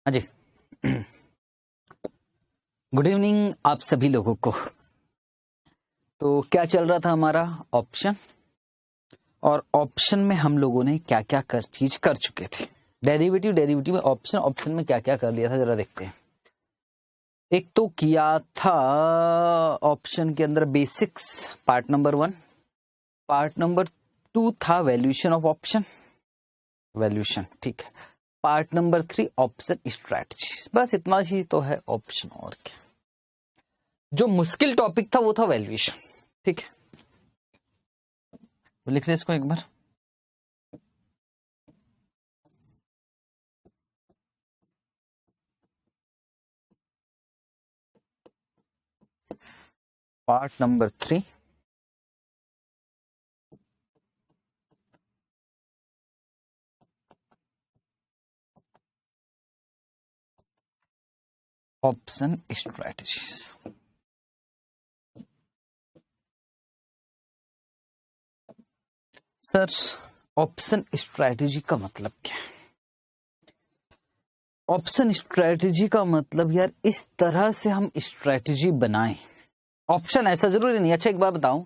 हाँ जी। Good evening आप सभी लोगों को। तो क्या चल रहा था हमारा ऑप्शन, और ऑप्शन में हम लोगों ने क्या क्या चीज कर चुके थे। डेरिवेटिव में ऑप्शन में क्या क्या कर लिया था जरा देखते हैं। एक तो किया था ऑप्शन के अंदर basics part number 1, part number 2 था वैल्यूएशन ऑफ ऑप्शन, वैल्यूएशन ठीक है। Part number 3 option strategy. बस इतना ही तो है ऑप्शन, और क्या। जो मुश्किल टॉपिक था वो था वैल्यूएशन, ठीक है। तो लिख ले इसको एक बार। Part number 3 option strategies. Sir option strategy का मतलब क्या है? ऑप्शन स्ट्रैटेजी का मतलब यार इस तरह से हम स्ट्रैटेजी बनाएं। ऑप्शन ऐसा जरूरी नहीं। अच्छा एक बात बताऊं,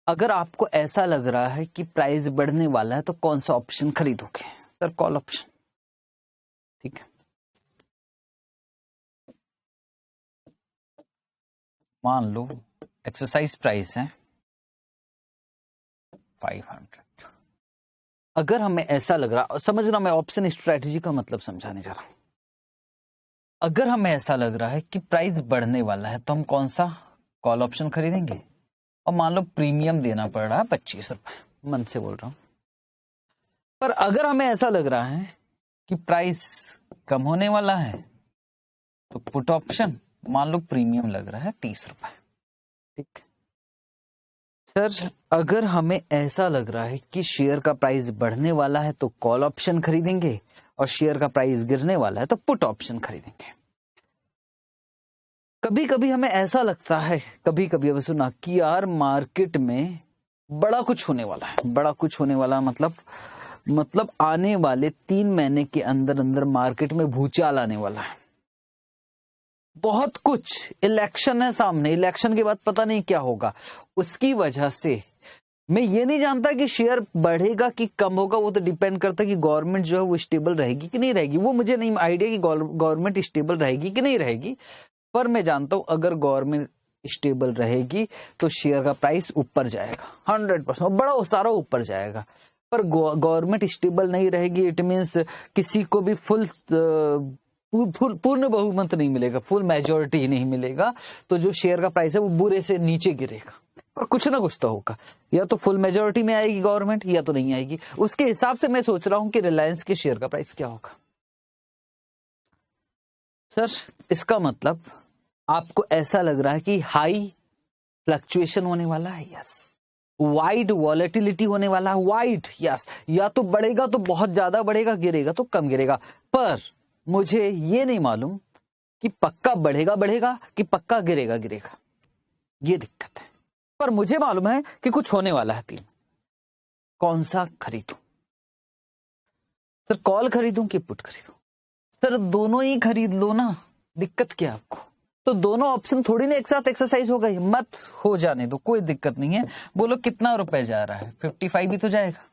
अगर आपको ऐसा लग रहा है कि प्राइस बढ़ने वाला है तो कौन सा ऑप्शन खरीदोगे? सर कॉल ऑप्शन, ठीक है। मान लो एक्सरसाइज प्राइस है 500। अगर हमें ऐसा लग रहा, समझ रहा, मैं ऑप्शन स्ट्रैटेजी का मतलब समझाने जा रहा हूं। अगर हमें ऐसा लग रहा है कि प्राइस बढ़ने वाला है तो हम कौन सा कॉल ऑप्शन खरीदेंगे, और मान लो प्रीमियम देना पड़ रहा है 25 रुपए, मन से बोल रहा हूं। पर अगर हमें ऐसा लग रहा है कि प्राइस कम होने वाला है तो पुट ऑप्शन, मान लो प्रीमियम लग रहा है 30 रुपए, ठीक। सर अगर हमें ऐसा लग रहा है कि शेयर का प्राइस बढ़ने वाला है तो कॉल ऑप्शन खरीदेंगे, और शेयर का प्राइस गिरने वाला है तो पुट ऑप्शन खरीदेंगे। कभी कभी हमें ऐसा लगता है, कभी कभी अब सुना कि यार मार्केट में बड़ा कुछ होने वाला है। बड़ा कुछ होने वाला मतलब आने वाले 3 महीने के अंदर अंदर मार्केट में भूचाल आने वाला है। बहुत कुछ, इलेक्शन है सामने, इलेक्शन के बाद पता नहीं क्या होगा। उसकी वजह से मैं ये नहीं जानता कि शेयर बढ़ेगा कि कम होगा, वो तो डिपेंड करता है कि गवर्नमेंट जो है वो स्टेबल रहेगी कि नहीं रहेगी। वो मुझे नहीं आइडिया कि गवर्नमेंट स्टेबल रहेगी कि नहीं रहेगी, पर मैं जानता हूं अगर गवर्नमेंट स्टेबल रहेगी तो शेयर का प्राइस ऊपर जाएगा 100%, बड़ा सारा ऊपर जाएगा। पर गवर्नमेंट स्टेबल नहीं रहेगी, इट मीन्स किसी को भी पूर्ण बहुमत नहीं मिलेगा, फुल मेजोरिटी नहीं मिलेगा, तो जो शेयर का प्राइस है वो बुरे से नीचे गिरेगा। पर कुछ ना कुछ तो होगा, या तो फुल मेजोरिटी में आएगी गवर्नमेंट या तो नहीं आएगी। उसके हिसाब से मैं सोच रहा हूं कि रिलायंस के शेयर का प्राइस क्या होगा। सर इसका मतलब आपको ऐसा लग रहा है कि हाई फ्लक्चुएशन होने वाला है, यस। वाइड वॉलेटिलिटी होने वाला है, वाइड, यस। या तो बढ़ेगा तो बहुत ज्यादा बढ़ेगा, गिरेगा तो कम गिरेगा। पर मुझे ये नहीं मालूम कि पक्का बढ़ेगा कि पक्का गिरेगा, ये दिक्कत है। पर मुझे मालूम है कि कुछ होने वाला है 3। कौन सा खरीदूं? सर कॉल खरीदूं कि पुट खरीदूं? सर दोनों ही खरीद लो ना, दिक्कत क्या आपको? तो दोनों ऑप्शन थोड़ी ना एक साथ एक्सरसाइज हो गई, मत हो जाने दो, कोई दिक्कत नहीं है। बोलो कितना रुपए जा रहा है, 55 भी तो जाएगा।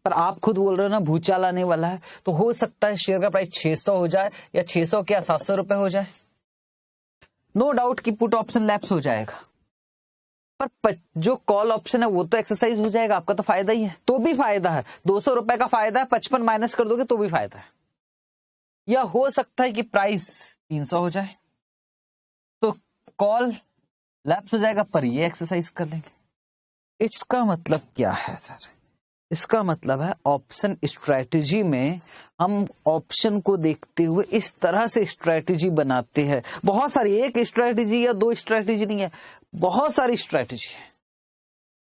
पर आप खुद बोल रहे हो ना भूचाल आने वाला है, तो हो सकता है शेयर का प्राइस 600 हो जाए, या 600 क्या 700 रुपए हो जाए। नो डाउट कि पुट ऑप्शन लैप्स हो जाएगा, पर जो कॉल ऑप्शन है वो तो एक्सरसाइज हो जाएगा, आपका तो फायदा ही है। तो भी फायदा है, 200 रुपए का फायदा है, 55 माइनस कर दोगे तो भी फायदा है। या हो सकता है कि प्राइस 300 हो जाए तो कॉल लैप्स हो जाएगा, पर ये एक्सरसाइज कर लेंगे। इसका मतलब क्या है सर? इसका मतलब है ऑप्शन स्ट्रैटेजी में हम ऑप्शन को देखते हुए इस तरह से स्ट्रैटेजी बनाते हैं। बहुत सारी, एक स्ट्रैटेजी या 2 स्ट्रैटेजी नहीं है, बहुत सारी स्ट्रैटेजी है।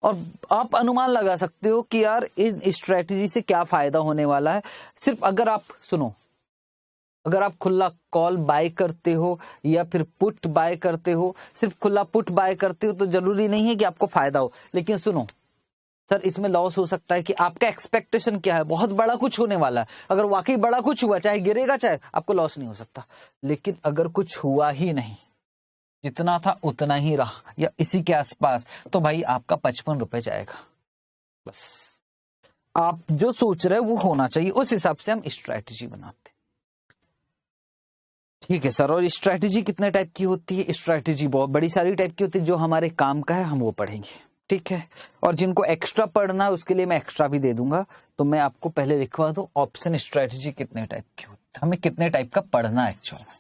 और आप अनुमान लगा सकते हो कि यार इन स्ट्रैटेजी से क्या फायदा होने वाला है। सिर्फ अगर आप सुनो, अगर आप खुला कॉल बाय करते हो या फिर पुट बाय करते हो, सिर्फ खुला पुट बाय करते हो तो जरूरी नहीं है कि आपको फायदा हो। लेकिन सुनो, सर इसमें लॉस हो सकता है कि आपका एक्सपेक्टेशन क्या है, बहुत बड़ा कुछ होने वाला है, अगर वाकई बड़ा कुछ हुआ, चाहे गिरेगा चाहे, आपको लॉस नहीं हो सकता। लेकिन अगर कुछ हुआ ही नहीं, जितना था उतना ही रहा या इसी के आसपास, तो भाई आपका 55 रुपए जाएगा। बस आप जो सोच रहे हैं वो होना चाहिए, उस हिसाब से हम स्ट्रैटेजी बनाते हैं। ठीक है सर, और स्ट्रैटेजी कितने टाइप की होती है? स्ट्रैटेजी बहुत बड़ी सारी टाइप की होती है, जो हमारे काम का है हम वो पढ़ेंगे। ठीक है, और जिनको एक्स्ट्रा पढ़ना है उसके लिए मैं एक्स्ट्रा भी दे दूंगा। तो मैं आपको पहले लिखवा दूं ऑप्शन स्ट्रैटेजी कितने टाइप की होती है, हमें कितने टाइप का पढ़ना है एक्चुअल में।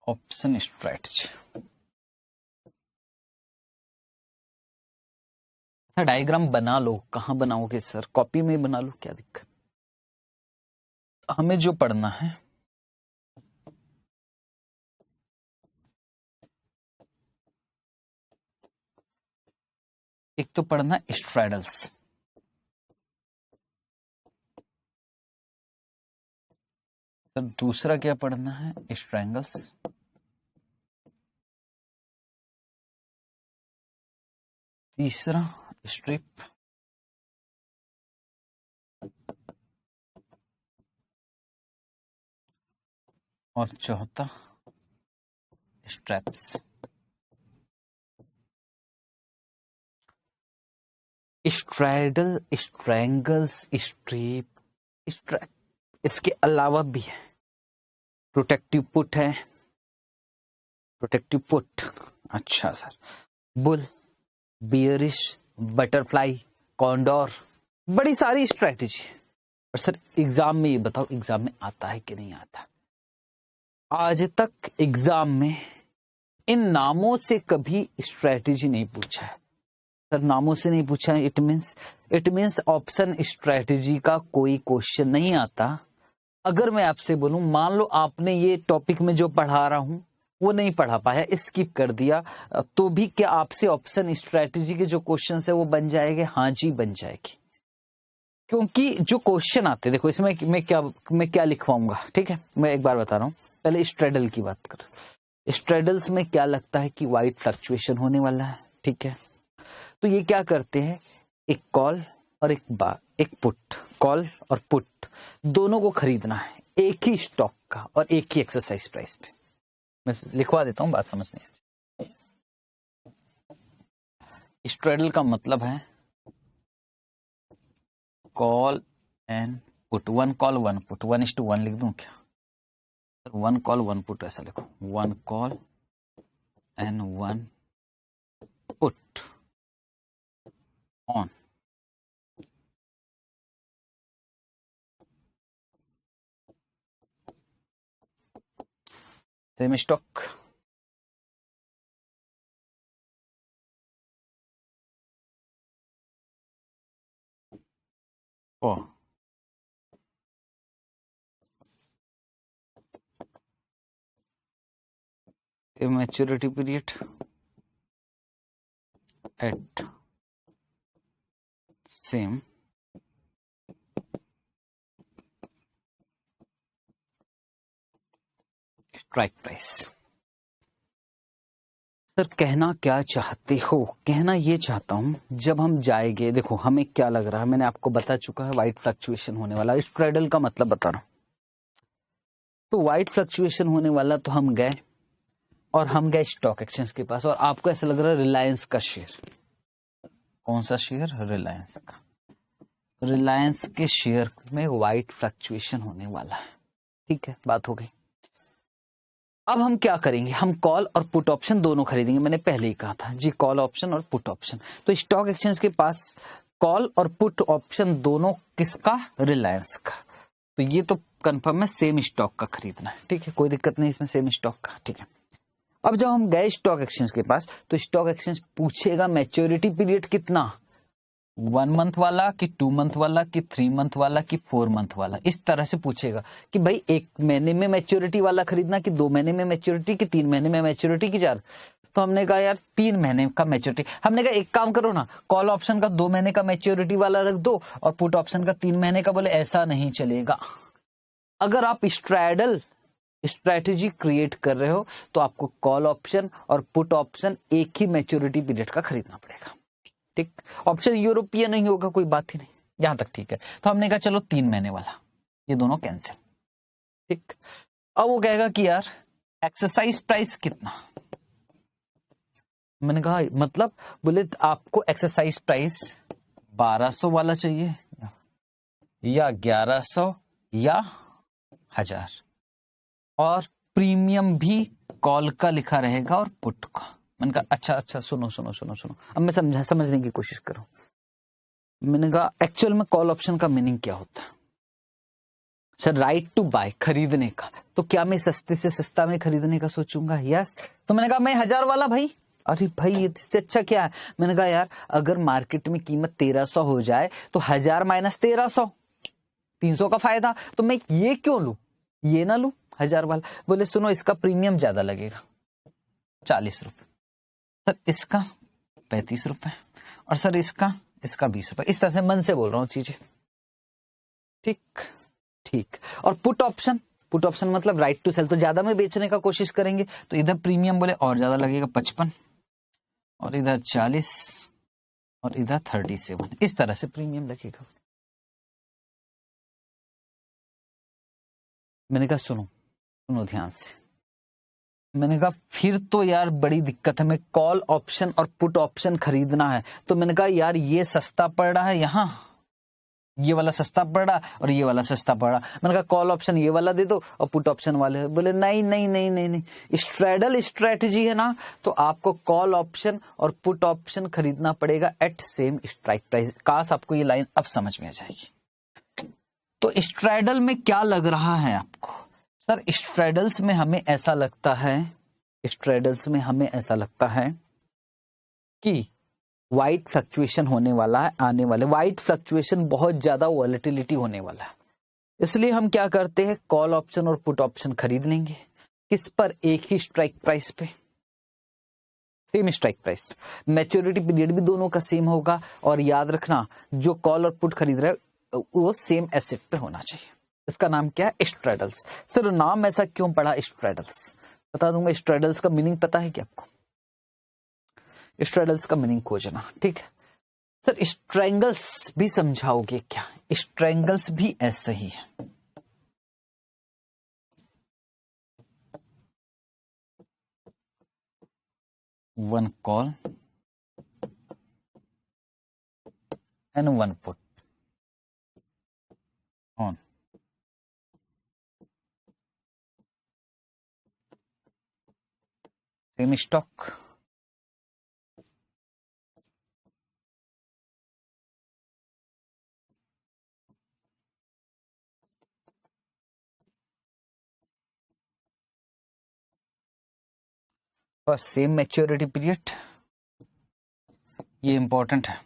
ऑप्शन स्ट्रैटेजी, सर डायग्राम बना लो। कहाँ बनाओगे सर? कॉपी में बना लो, क्या दिक्कत। हमें जो पढ़ना है, एक तो पढ़ना स्ट्रैडल्स, सर दूसरा क्या पढ़ना है? स्ट्रैंगल्स, तीसरा स्ट्रिप, और चौथा straps. Straddle, strangles, strip, strap, इसके अलावा भी है प्रोटेक्टिव पुट है, प्रोटेक्टिव पुट। अच्छा sir, bull, bearish, butterfly, condor, बड़ी सारी स्ट्रैटेजी। और सर एग्जाम में ये बताओ, एग्जाम में आता है कि नहीं आता? आज तक एग्जाम में इन नामों से कभी स्ट्रैटेजी नहीं पूछा है। सर नामों से नहीं पूछा है, इट मींस ऑप्शन स्ट्रैटेजी का कोई क्वेश्चन नहीं आता। अगर मैं आपसे बोलूं, मान लो आपने ये टॉपिक में जो पढ़ा रहा हूं वो नहीं पढ़ा पाया, स्किप कर दिया, तो भी क्या आपसे ऑप्शन स्ट्रैटेजी के जो क्वेश्चन है वो बन जाएंगे? हाँ जी बन जाएगी। क्योंकि जो क्वेश्चन आते, देखो इसमें मैं क्या लिखवाऊंगा, ठीक है, मैं एक बार बता रहा हूं। पहले स्ट्रेडल की बात कर, स्ट्रेडल्स में क्या लगता है कि वाइड फ्लक्चुएशन होने वाला है, ठीक है। तो ये क्या करते हैं, एक कॉल और एक पुट, कॉल और पुट दोनों को खरीदना है एक ही स्टॉक का और एक ही एक्सरसाइज प्राइस पे। मैं लिखवा देता हूं, बात समझनी है। स्ट्रेडल का मतलब है call and put, 1 call 1 put, 1:1 लिख दूं क्या? 1 कॉल 1 पुट ऐसा लिखो, 1 call and 1 put on same stock. ओ a maturity period at same strike price. Sir कहना क्या चाहते हो? कहना ये चाहता हूं, जब हम जाएंगे, देखो हमें क्या लग रहा है, मैंने आपको बता चुका है वाइड फ्लक्चुएशन होने वाला। स्ट्रेडल का मतलब बता रहा हूं, तो वाइड फ्लक्चुएशन होने वाला, तो हम गए और हम गए स्टॉक एक्सचेंज के पास, और आपको ऐसा लग रहा है रिलायंस का शेयर। कौन सा शेयर? रिलायंस का। रिलायंस के शेयर में वाइड फ्लक्चुएशन होने वाला है, ठीक है, बात हो गई। अब हम क्या करेंगे, हम कॉल और पुट ऑप्शन दोनों खरीदेंगे। मैंने पहले ही कहा था जी, कॉल ऑप्शन और पुट ऑप्शन। तो स्टॉक एक्सचेंज के पास कॉल और पुट ऑप्शन दोनों किसका? रिलायंस का। तो ये तो कंफर्म है, सेम स्टॉक का खरीदना है, ठीक है, कोई दिक्कत नहीं इसमें, सेम स्टॉक का, ठीक है। अब जब हम गए स्टॉक एक्सचेंज के पास, तो स्टॉक एक्सचेंज पूछेगा मैच्योरिटी पीरियड कितना, 1 मंथ वाला कि 2 मंथ वाला कि 3 मंथ वाला कि 4 मंथ वाला, इस तरह से पूछेगा कि भाई 1 महीने में मैच्योरिटी वाला खरीदना कि 2 महीने में मैच्योरिटी कि 3 महीने में मैच्योरिटी की 4। तो हमने कहा यार 3 महीने का मैच्योरिटी। हमने कहा एक काम करो ना, कॉल ऑप्शन का 2 महीने का मैच्योरिटी वाला रख दो और पुट ऑप्शन का 3 महीने का। बोले ऐसा नहीं चलेगा। अगर आप स्ट्रैडल स्ट्रैटेजी क्रिएट कर रहे हो तो आपको कॉल ऑप्शन और पुट ऑप्शन एक ही मैच्योरिटी पीरियड का खरीदना पड़ेगा। ठीक, ऑप्शन यूरोपियन नहीं होगा, कोई बात ही नहीं, यहां तक ठीक है। तो हमने कहा चलो 3 महीने वाला, ये दोनों कैंसिल। ठीक, अब वो कहेगा कि यार एक्सरसाइज प्राइस कितना। मैंने कहा मतलब, बोले आपको एक्सरसाइज प्राइस 1200 वाला चाहिए या 1100 या 1000, और प्रीमियम भी कॉल का लिखा रहेगा और पुट का। मैंने कहा अच्छा सुनो, अब मैं समझने की कोशिश करूं। मैंने कहा एक्चुअल में कॉल ऑप्शन का मीनिंग क्या होता है सर? राइट टू बाय, खरीदने का। तो क्या मैं सस्ते से सस्ता में खरीदने का सोचूंगा? यस। तो मैंने कहा मैं 1000 वाला भाई। अरे भाई इससे अच्छा क्या है? मैंने कहा यार अगर मार्केट में कीमत 1300 हो जाए तो 1000 माइनस 1300, 300 का फायदा। तो मैं ये क्यों लूं, ये ना लूं 1000 वाला। बोले सुनो इसका प्रीमियम ज्यादा लगेगा 40 रुपए, सर इसका 35 रुपए, और सर इसका 20 रुपए। इस तरह से मन से बोल रहा हूं चीजें। ठीक। और पुट ऑप्शन मतलब राइट टू सेल, तो ज्यादा में बेचने का कोशिश करेंगे तो इधर प्रीमियम बोले और ज्यादा लगेगा 55, और इधर 40, और इधर 37। इस तरह से प्रीमियम लगेगा। मैंने कहा सुनो ध्यान से। मैंने कहा फिर तो यार बड़ी दिक्कत है, मैं कॉल ऑप्शन और पुट ऑप्शन खरीदना है। तो मैंने कहा यार ये सस्ता पड़ रहा है, यहां ये वाला सस्ता पड़ रहा और ये वाला सस्ता पड़ रहा। मैंने कहा कॉल ऑप्शन ये वाला दे दो और पुट ऑप्शन वाले। बोले नहीं, स्ट्रैडल स्ट्रेटजी है ना, तो आपको कॉल ऑप्शन और पुट ऑप्शन खरीदना पड़ेगा एट सेम स्ट्राइक प्राइस। काश आपको ये लाइन अब समझ में आ जाएगी। तो स्ट्रैडल में क्या लग रहा है आपको? सर स्ट्रैडल्स में हमें ऐसा लगता है कि वाइड फ्लक्चुएशन होने वाला है, आने वाले वाइड फ्लक्चुएशन, बहुत ज्यादा वॉलेटिलिटी होने वाला है। इसलिए हम क्या करते हैं, कॉल ऑप्शन और पुट ऑप्शन खरीद लेंगे। किस पर? एक ही स्ट्राइक प्राइस पे, same strike price. Maturity period भी दोनों का सेम होगा, और याद रखना जो कॉल और पुट खरीद रहे हो वो सेम एसेट पे होना चाहिए। इसका नाम क्या है? स्ट्रैडल्स। सर नाम ऐसा क्यों पड़ा स्ट्रैडल्स? बता दूंगा। स्ट्रैडल्स का मीनिंग पता है क्या आपको? स्ट्रैडल्स का मीनिंग खोजना। ठीक है सर, स्ट्रैंगल्स भी समझाओगे क्या? स्ट्रैंगल्स भी ऐसे ही है। One call and one put on same stock. और सेम मैच्योरिटी पीरियड, ये इंपॉर्टेंट है।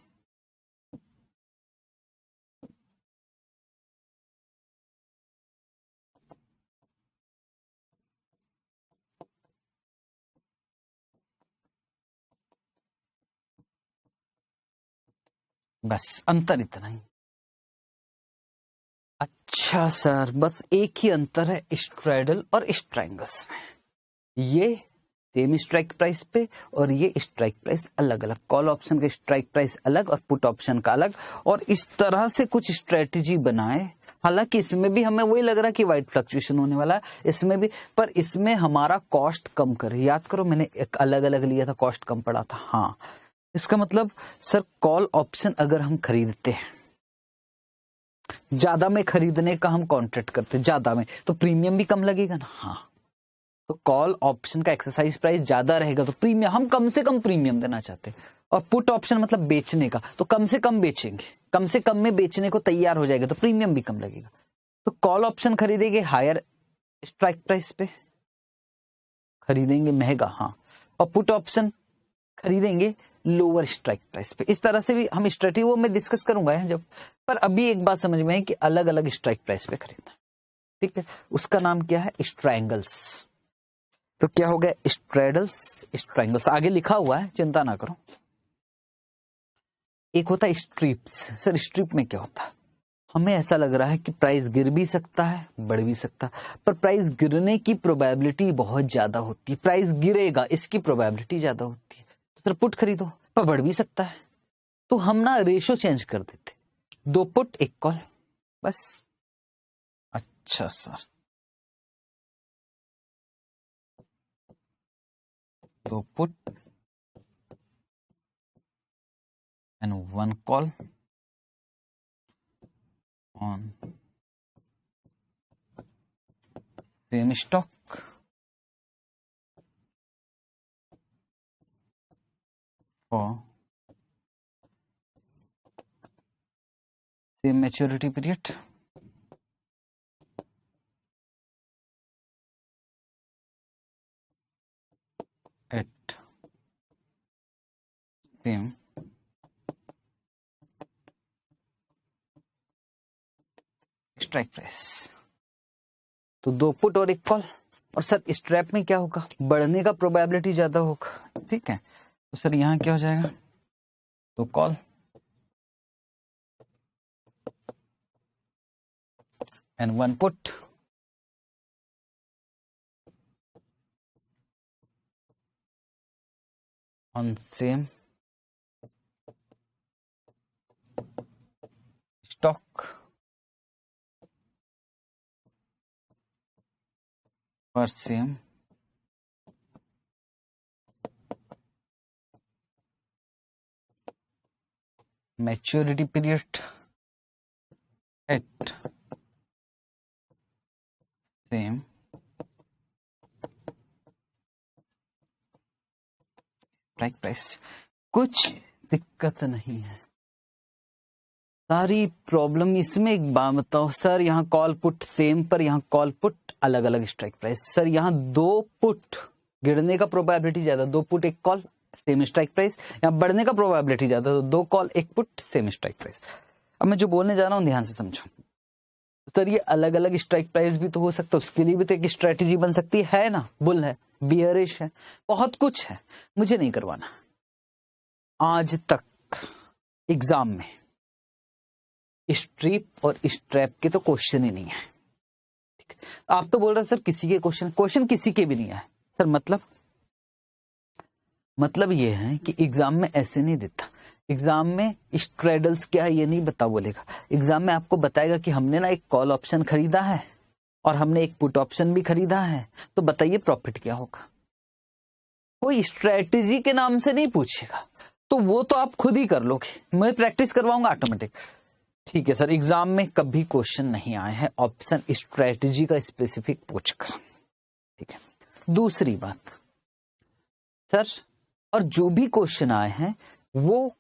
बस अंतर इतना ही। अच्छा सर, बस एक ही अंतर है स्ट्रैडल और स्ट्रैंगल्स में। ये सेम स्ट्राइक प्राइस पे और ये स्ट्राइक प्राइस अलग अलग। कॉल ऑप्शन का स्ट्राइक प्राइस अलग और पुट ऑप्शन का अलग। और इस तरह से कुछ स्ट्रेटेजी बनाए। हालांकि इसमें भी हमें वही लग रहा है कि वाइड फ्लक्चुएशन होने वाला है, इसमें भी, पर इसमें हमारा कॉस्ट कम करे। याद करो मैंने एक अलग अलग लिया था, कॉस्ट कम पड़ा था। हाँ, इसका मतलब सर कॉल ऑप्शन अगर हम खरीदते हैं, ज्यादा में खरीदने का हम कॉन्ट्रैक्ट करते हैं ज्यादा में, तो प्रीमियम भी कम लगेगा ना। हाँ, तो कॉल ऑप्शन का एक्सरसाइज प्राइस ज्यादा रहेगा तो प्रीमियम, हम कम से कम प्रीमियम देना चाहते हैं। और पुट ऑप्शन मतलब बेचने का, तो कम से कम बेचेंगे, कम से कम में बेचने को तैयार हो जाएगा तो प्रीमियम भी कम लगेगा। तो कॉल ऑप्शन खरीदेंगे हायर स्ट्राइक प्राइस पे, खरीदेंगे महंगा। हाँ, और पुट ऑप्शन खरीदेंगे लोअर स्ट्राइक प्राइस पे। इस तरह से भी हम स्ट्रेटेजी वो मैं डिस्कस करूंगा जब। पर अभी एक बात समझ में है कि अलग अलग स्ट्राइक प्राइस पे खरीदना है। ठीक है, उसका नाम क्या है? स्ट्रैंगल्स। तो क्या हो गया, स्ट्रेडल्स स्ट्रैंगल्स, आगे लिखा हुआ है, चिंता ना करो। एक होता है स्ट्रिप्स। सर स्ट्रिप में क्या होता है, हमें ऐसा लग रहा है कि प्राइस गिर भी सकता है, बढ़ भी सकता है, पर प्राइस गिरने की प्रोबेबिलिटी बहुत ज्यादा होती है, प्राइस गिरेगा इसकी प्रोबेबिलिटी ज्यादा होती है, तो सर पुट खरीदो, पर बढ़ भी सकता है। तो हम ना रेशो चेंज कर देते, 2 पुट 1 कॉल, बस। अच्छा sir, 2 put and 1 call on same stock for same maturity period at same strike price. तो 2 पुट और 1 कॉल। और सर स्ट्रैप में क्या होगा, बढ़ने का प्रोबेबिलिटी ज्यादा होगा, ठीक है। तो सर यहां क्या हो जाएगा, 2 call and 1 put on same stock for same maturity period at same strike price. कुछ दिक्कत नहीं है, सारी प्रॉब्लम इसमें। एक बात बताओ सर, यहाँ कॉल पुट सेम पर यहाँ कॉल पुट अलग अलग स्ट्राइक प्राइस। सर यहाँ 2 पुट गिरने का प्रोबेबिलिटी ज्यादा, 2 put 1 call same strike price. यहाँ बढ़ने का प्रोबेबिलिटी ज्यादा, तो 2 call 1 put same strike price. अब मैं जो बोलने जा रहा हूँ ध्यान से समझो। सर ये अलग अलग स्ट्राइक प्राइस भी तो हो सकता है, उसके लिए भी तो एक स्ट्रेटेजी बन सकती है ना। बुल है, बियरिश है, बहुत कुछ है, मुझे नहीं करवाना। आज तक एग्जाम में स्ट्रिप और स्ट्रैप के तो क्वेश्चन ही नहीं है, ठीक है। आप तो बोल रहे सर किसी के क्वेश्चन किसी के भी नहीं है। सर मतलब ये है कि एग्जाम में ऐसे नहीं देता। एग्जाम में स्ट्रेडल्स क्या है ये नहीं बता बोलेगा, एग्जाम में आपको बताएगा कि हमने ना एक कॉल ऑप्शन खरीदा है और हमने एक पुट ऑप्शन भी खरीदा है, तो बताइए प्रॉफिट क्या होगा। कोई स्ट्रेटेजी के नाम से नहीं पूछेगा, तो वो तो आप खुद ही कर लोगे, मैं प्रैक्टिस करवाऊंगा ऑटोमेटिक। ठीक है सर, एग्जाम में कभी क्वेश्चन नहीं आए हैं ऑप्शन स्ट्रेटेजी का स्पेसिफिक पूछकर, ठीक है। दूसरी बात सर, और जो भी क्वेश्चन आए हैं वो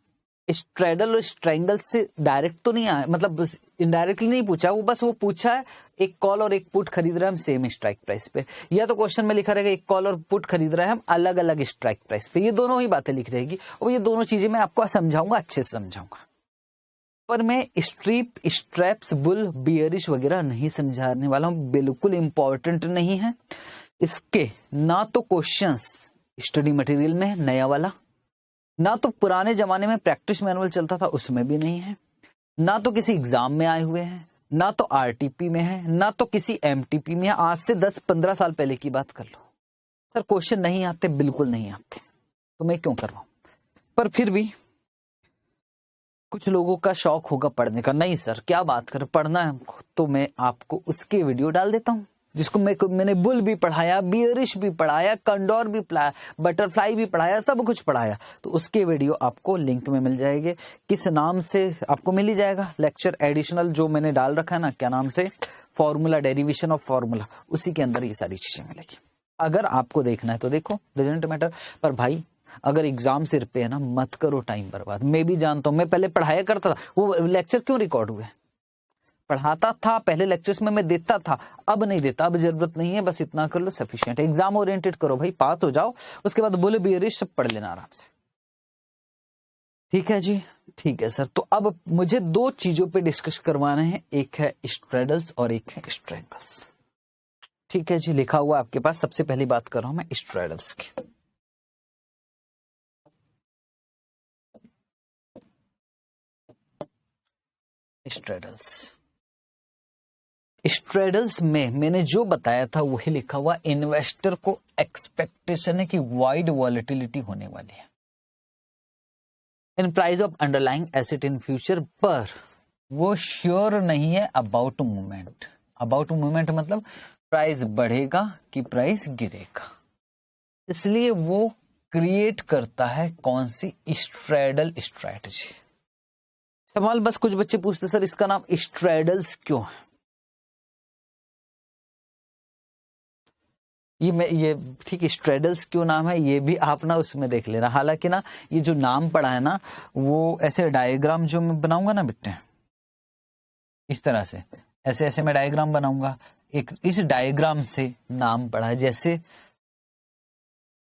स्ट्रेडल और स्ट्रैंगल से डायरेक्ट तो नहीं आया, मतलब इनडायरेक्टली नहीं पूछा, वो बस वो पूछा है एक कॉल और एक पुट खरीद रहे हैं हम सेम स्ट्राइक प्राइस पे, या तो क्वेश्चन में लिखा रहेगा एक कॉल और पुट खरीद रहे हैं हम अलग अलग स्ट्राइक प्राइस पे। ये दोनों ही बातें लिख रहेगी और ये दोनों चीजें मैं आपको समझाऊंगा, अच्छे से समझाऊंगा। पर मैं स्ट्रिप, स्ट्रैप्स, बुल, बियरिश वगैरह नहीं समझाने वाला हूं, बिल्कुल इंपॉर्टेंट नहीं है। इसके ना तो क्वेश्चंस स्टडी मटेरियल में है नया वाला, ना तो पुराने जमाने में प्रैक्टिस मैनुअल चलता था उसमें भी नहीं है, ना तो किसी एग्जाम में आए हुए हैं, ना तो आरटीपी में है, ना तो किसी एमटीपी में है। आज से 10-15 साल पहले की बात कर लो। सर क्वेश्चन नहीं आते, बिल्कुल नहीं आते, तो मैं क्यों कर रहा हूं। पर फिर भी कुछ लोगों का शौक होगा पढ़ने का, नहीं सर क्या बात कर, पढ़ना है हमको, तो मैं आपको उसके वीडियो डाल देता हूं जिसको मैंने बुल भी पढ़ाया, बियरिश भी पढ़ाया, कंडोर भी पढ़ाया, बटरफ्लाई भी पढ़ाया, सब कुछ पढ़ाया। तो उसके वीडियो आपको लिंक में मिल जाएंगे, किस नाम से आपको मिल ही जाएगा, लेक्चर एडिशनल जो मैंने डाल रखा है ना, क्या नाम से, फॉर्मूला, डेरिवेशन ऑफ फॉर्मूला, उसी के अंदर ये सारी चीजें मिलेगी। अगर आपको देखना है तो देखो, डजंट मैटर। पर भाई अगर एग्जाम सिर पे है ना, मत करो टाइम बर्बाद। मैं भी जानता हूं, मैं पहले पढ़ाया करता था, वो लेक्चर क्यों रिकॉर्ड हुए, पढ़ाता था पहले लेक्चर्स में मैं देता था, अब नहीं देता, अब जरूरत नहीं है, बस इतना कर लो सफिशिएंट। एग्जाम ओरिएंटेड करो भाई, पास हो जाओ, उसके बाद बुल बियरिश सब पढ़ लेना आराम से। ठीक है जी, ठीक है सर। तो अब मुझे 2 चीजों पे डिस्कस करवाना है, एक है स्ट्रेडल्स और एक है स्ट्रैंगल्स। ठीक है जी, लिखा हुआ आपके पास। सबसे पहली बात कर रहा हूं मैं स्ट्रैडल्स की। स्ट्रैडल्स में मैंने जो बताया था वही लिखा हुआ। इन्वेस्टर को एक्सपेक्टेशन है कि वाइड वॉलेटिलिटी होने वाली है in price of underlying asset in future, पर वो श्योर नहीं है अबाउट मूवमेंट। अबाउट मूवमेंट मतलब प्राइस बढ़ेगा कि प्राइस गिरेगा, इसलिए वो क्रिएट करता है कौन सी? Straddle strategy. सवाल बस कुछ बच्चे पूछते सर इसका नाम स्ट्रैडल्स क्यों है? ये ठीक है, स्ट्रैडल्स क्यों नाम है ये भी आप ना उसमें देख लेना। हालांकि ना ये जो नाम पड़ा है ना, वो ऐसे डायग्राम जो मैं बनाऊंगा ना बेटे, इस तरह से ऐसे ऐसे मैं डायग्राम बनाऊंगा, एक इस डायग्राम से नाम पड़ा है। जैसे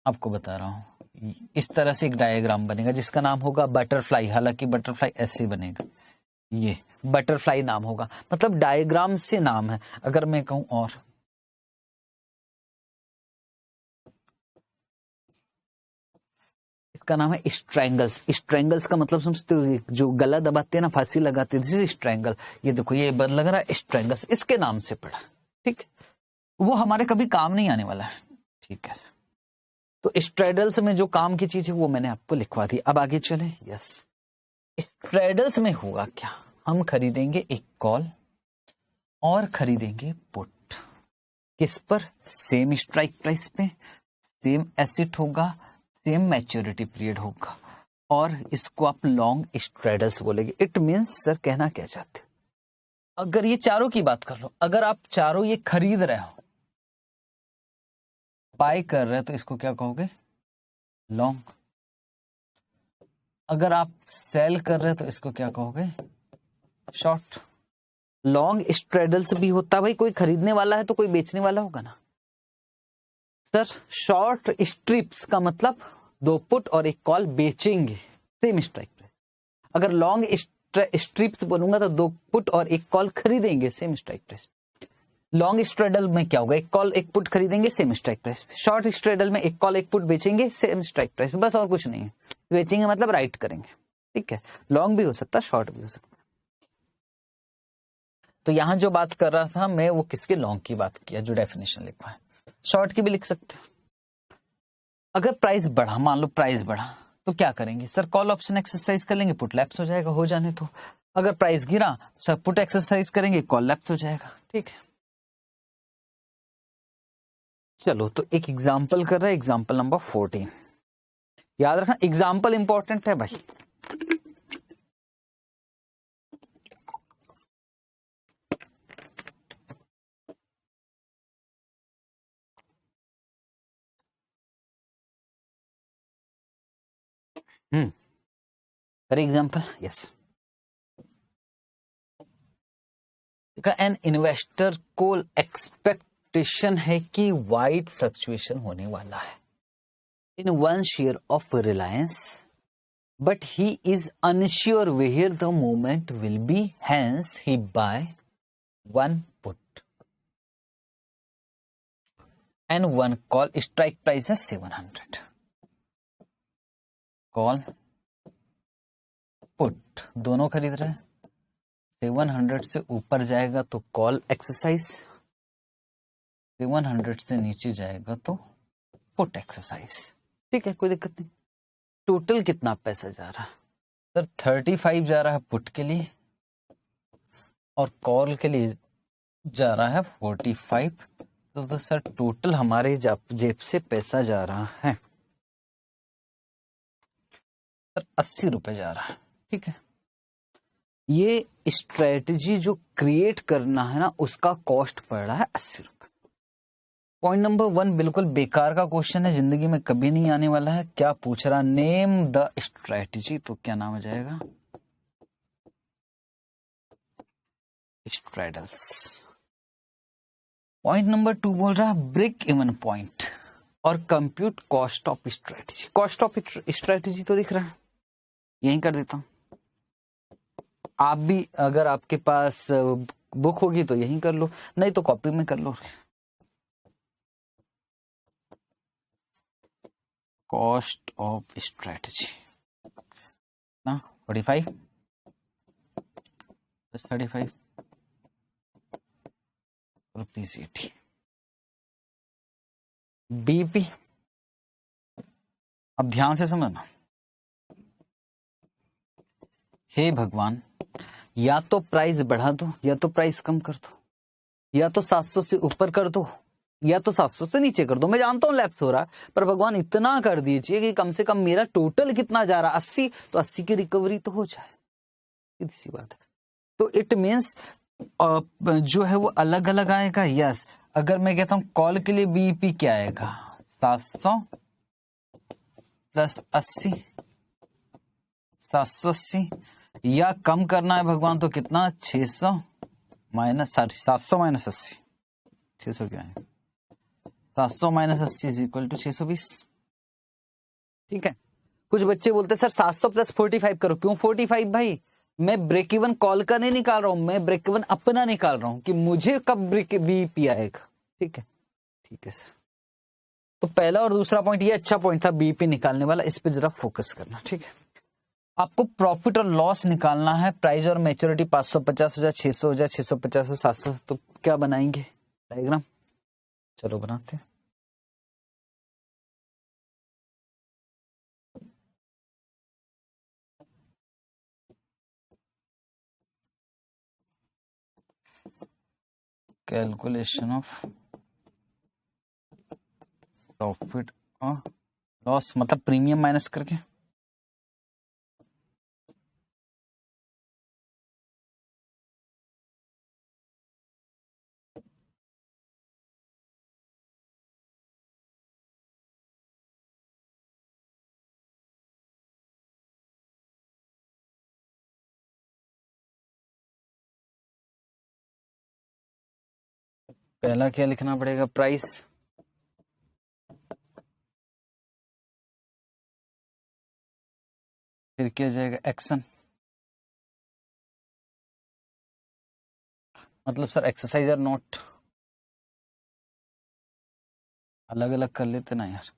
आपको बता रहा हूं, इस तरह से एक डायग्राम बनेगा जिसका नाम होगा बटरफ्लाई। हालांकि बटरफ्लाई ऐसे बनेगा, ये बटरफ्लाई नाम होगा, मतलब डायग्राम से नाम है। अगर मैं कहूं और इसका नाम है स्ट्रैंगल्स। स्ट्रैंगल्स का मतलब समझते हो, जो गला दबाते हैं ना, फांसी लगाते हैं, दिस इज स्ट्रैंगल। ये देखो ये लग रहा है स्ट्रैंगल्स, इसके नाम से पड़ा। ठीक, वो हमारे कभी काम नहीं आने वाला है। ठीक है, तो स्ट्रैडल्स में जो काम की चीज है वो मैंने आपको लिखवा दी। अब आगे चले। यस, स्ट्रैडल्स में होगा क्या? हम खरीदेंगे एक कॉल और खरीदेंगे पुट। किस पर? सेम स्ट्राइक प्राइस पे, सेम एसेट होगा, सेम मैच्योरिटी पीरियड होगा, और इसको आप लॉन्ग स्ट्रैडल्स बोलेंगे। इट मींस सर कहना क्या चाहते? अगर ये चारों की बात कर लो, अगर आप चारों ये खरीद रहे हो, बाय कर रहे हो, तो इसको क्या कहोगे? लॉन्ग। अगर आप सेल कर रहे हो तो इसको क्या कहोगे? शॉर्ट। लॉन्ग स्ट्रैडल्स भी होता भाई, कोई खरीदने वाला है तो कोई बेचने वाला होगा ना सर। शॉर्ट स्ट्रिप्स का मतलब दो पुट और एक कॉल बेचेंगे, सेम स्ट्राइक प्राइस। अगर लॉन्ग स्ट्रिप्स बोलूंगा तो दो पुट और एक कॉल खरीदेंगे, same strike price. Long straddle में क्या होगा? एक कॉल एक पुट खरीदेंगे, same strike price. Short straddle में एक कॉल एक पुट बेचेंगे, सेम स्ट्राइक प्राइस, बस और कुछ नहीं है। बेचेंगे मतलब राइट करेंगे। ठीक है, लॉन्ग भी हो सकता है, शॉर्ट भी हो सकता है। तो यहां जो बात कर रहा था मैं, वो किसके? लॉन्ग की बात किया, जो डेफिनेशन लिखा है। शॉर्ट की भी लिख सकते हैं। अगर प्राइस बढ़ा, मान लो प्राइस बढ़ा, तो क्या करेंगे सर? कॉल ऑप्शन एक्सरसाइज कर लेंगे, पुट लैप्स हो जाएगा, हो जाने तो। अगर प्राइस गिरा सर, पुट एक्सरसाइज करेंगे, कॉल लैप्स हो जाएगा। ठीक है, चलो तो एक एग्जाम्पल कर रहे हैं, एग्जाम्पल नंबर 14। याद रखना एग्जाम्पल इंपॉर्टेंट है भाई। For example, yes, an investor को एक्सपेक्टेशन है कि वाइड फ्लक्चुएशन होने वाला है in one share of Reliance, but he is unsure where the movement will be, hence he buy one put and one call. Strike price है 700. Call put दोनों खरीद रहे हैं। 700 से ऊपर जाएगा तो कॉल एक्सरसाइज, 700 से नीचे जाएगा तो पुट एक्सरसाइज। ठीक है, कोई दिक्कत नहीं। टोटल कितना पैसा जा रहा है सर? 35 जा रहा है पुट के लिए और कॉल के लिए जा रहा है 45। तो सर टोटल हमारे जेब से पैसा जा रहा है सर 80 रुपए जा रहा है। ठीक है, ये स्ट्रेटजी जो क्रिएट करना है ना, उसका कॉस्ट पड़ रहा है 80 रुपए। पॉइंट नंबर 1 बिल्कुल बेकार का क्वेश्चन है, जिंदगी में कभी नहीं आने वाला है। क्या पूछ रहा? नेम द स्ट्रेटजी, तो क्या नाम हो जाएगा? स्ट्रेडल्स। पॉइंट नंबर 2 बोल रहा है ब्रेक इवन पॉइंट और compute cost of strategy. Cost of strategy तो दिख रहा है, यहीं कर देता हूं। आप भी अगर आपके पास बुक होगी तो यहीं कर लो, नहीं तो कॉपी में कर लो। कॉस्ट ऑफ स्ट्रेटजी ना 45 प्लस 35 रुपीज 80 बीपी। अब ध्यान से समझना, हे भगवान, या तो प्राइस बढ़ा दो या तो प्राइस कम कर दो, या तो 700 से ऊपर कर दो या तो 700 से नीचे कर दो। मैं जानता हूं लैप्स हो रहा है, पर भगवान इतना कर दीजिए कि कम से कम मेरा टोटल कितना जा रहा 80, तो 80 की रिकवरी तो हो जाए। सीधी सी बात है। तो इट मीन्स जो है वो अलग अलग आएगा। यस, अगर मैं कहता हूं कॉल के लिए बीईपी क्या आएगा, 700 प्लस 80 780, या कम करना है भगवान तो कितना 600 माइनस 700 माइनस 80 600 क्या है 700 माइनस 80 इज इक्वल टू 620। ठीक है। कुछ बच्चे बोलते हैं सर 700 प्लस 45 करो। क्यों 45 भाई? मैं ब्रेक इवन कॉल का नहीं निकाल रहा हूं, मैं ब्रेक इवन अपना निकाल रहा हूं कि मुझे कब ब्रेक बीईपी आएगा। ठीक है, ठीक है सर। तो पहला और दूसरा पॉइंट ये अच्छा पॉइंट था बीईपी निकालने वाला, इस पे जरा फोकस करना। ठीक है। आपको प्रॉफिट और लॉस निकालना है। प्राइस और मैच्योरिटी 550 हो जाए, 600 हो जाए, 650 हो, 700, तो क्या बनाएंगे डायग्राम? चलो बनाते हैं। कैलकुलेशन ऑफ प्रॉफिट और लॉस, मतलब प्रीमियम माइनस करके। पहला क्या लिखना पड़ेगा, प्राइस, फिर क्या जाएगा एक्शन। मतलब सर एक्सरसाइज और नोट अलग अलग कर लेते ना यार,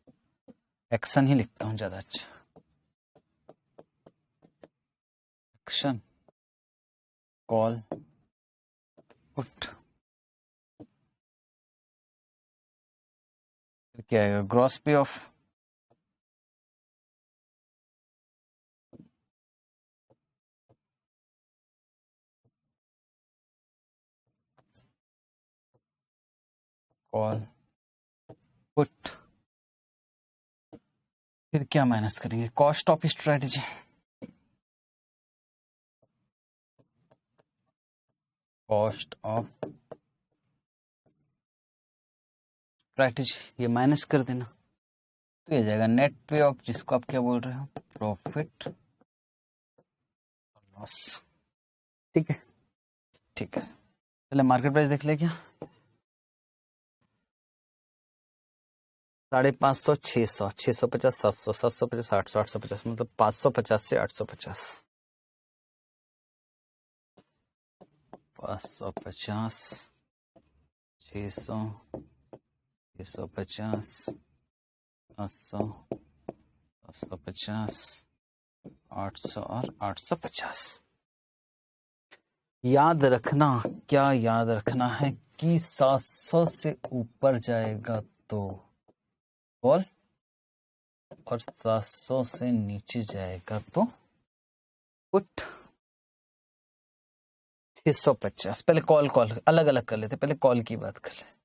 एक्शन ही लिखता हूं ज्यादा अच्छा। एक्शन, कॉल, पुट, फिर क्या आएगा ग्रॉस पे ऑफ, कॉल, पुट, फिर क्या माइनस करेंगे cost of strategy, cost of strategy, ये माइनस कर देना तो ये जाएगा नेट पे ऑफ, जिसको आप क्या बोल रहे हो, प्रॉफिट लॉस। ठीक है, ठीक है। पहले मार्केट प्राइस देख ले क्या, 550, 600, 650, 700, 750, 800, 850, मतलब 550 से 850, 550, 600, 650, 700, 750, 800 और 850। याद रखना, क्या याद रखना है कि 700 से ऊपर जाएगा तो कॉल और 700 से नीचे जाएगा तो पुट। 650 पहले कॉल अलग अलग कर लेते, पहले कॉल की बात कर ले।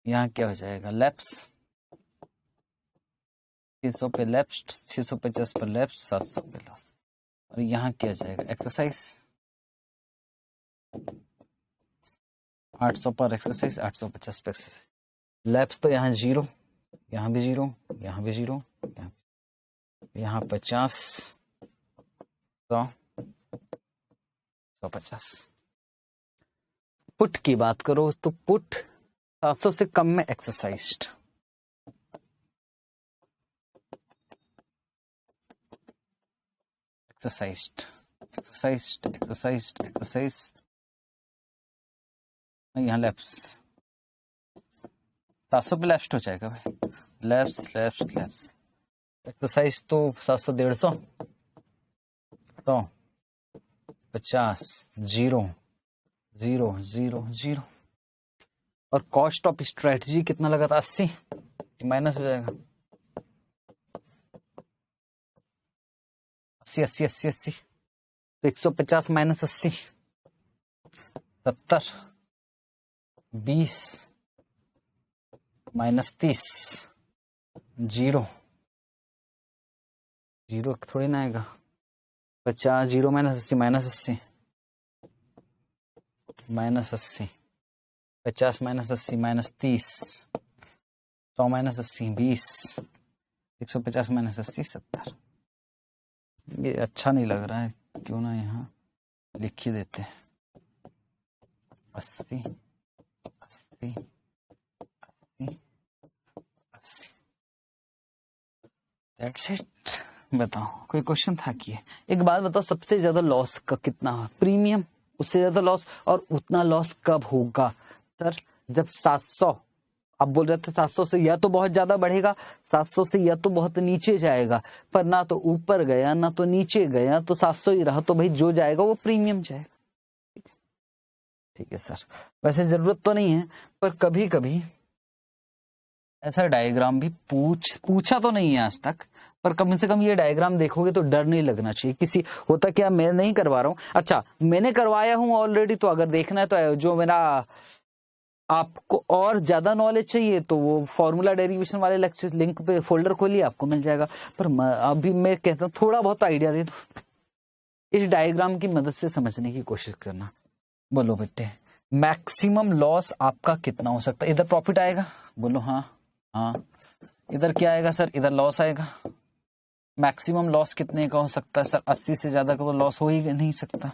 यहाँ क्या हो जाएगा लैप्स, 600 पे लैप्स, 650 पर लैप्स, 700 पे लॉस। और यहाँ क्या जाएगा एक्सरसाइज, 800 पर एक्सरसाइज, 850 पे एक्सरसाइज। लैप्स तो यहाँ 0, यहाँ भी 0, यहाँ भी 0, यहाँ 50, 100, 150। पुट की बात करो तो पुट 700 से कम में exercised, exercised, exercised, exercised, exercised. यहाँ लैप्स 700 पे लेफ्ट हो जाएगा भाई, लेफ्ट लेफ्ट लेफ्ट, एक्सरसाइज तो 700, 150, 100, 50, 0, 0, 0, 0। और कॉस्ट ऑफ स्ट्रेटजी कितना लगा था? 80, माइनस हो जाएगा 80, 80, 80, 80, तो 150 माइनस 80, 70, 20 माइनस 30, 0, 0 थोड़ी ना आएगा, 50, 0 minus 80, minus 80, minus 80, 50 minus 80, minus 30, 100 minus 80, 20, 150 minus 80, 70। ये अच्छा नहीं लग रहा है, क्यों ना यहाँ लिख ही देते हैं 80, 80, 80, 80। That's it. बताओ कोई क्वेश्चन था कि एक बात बताओ, सबसे ज्यादा लॉस का कितना? प्रीमियम, उससे ज्यादा लॉस, और उतना लॉस कब होगा? सर जब 700, आप बोल रहे थे 700 से या तो बहुत ज्यादा बढ़ेगा, 700 से या तो बहुत नीचे जाएगा, पर ना तो ऊपर गया ना तो नीचे गया, तो 700 ही रहा, तो भाई जो जाएगा वो प्रीमियम जाएगा। ठीक है सर, वैसे जरूरत तो नहीं है, पर कभी कभी ऐसा डायग्राम भी पूछा तो नहीं है आज तक, पर कम से कम ये डायग्राम देखोगे तो डर नहीं लगना चाहिए किसी। होता क्या, मैं नहीं करवा रहा हूं, अच्छा मैंने करवाया हूं ऑलरेडी, तो अगर देखना है तो जो मेरा आपको और ज्यादा नॉलेज चाहिए तो वो फॉर्मूला डेरिवेशन वाले लेक्चर लिंक पे फोल्डर खोलिए, आपको मिल जाएगा। पर अभी मैं कहता हूँ थोड़ा बहुत आइडिया दे दो, इस डायग्राम की मदद से समझने की कोशिश करना। बोलो बेटे, मैक्सिमम लॉस आपका कितना हो सकता है? इधर प्रॉफिट आएगा, बोलो हाँ हाँ। इधर क्या आएगा सर? इधर लॉस आएगा। मैक्सिमम लॉस कितने का हो सकता है सर? 80 से ज्यादा का तो लॉस हो ही नहीं सकता।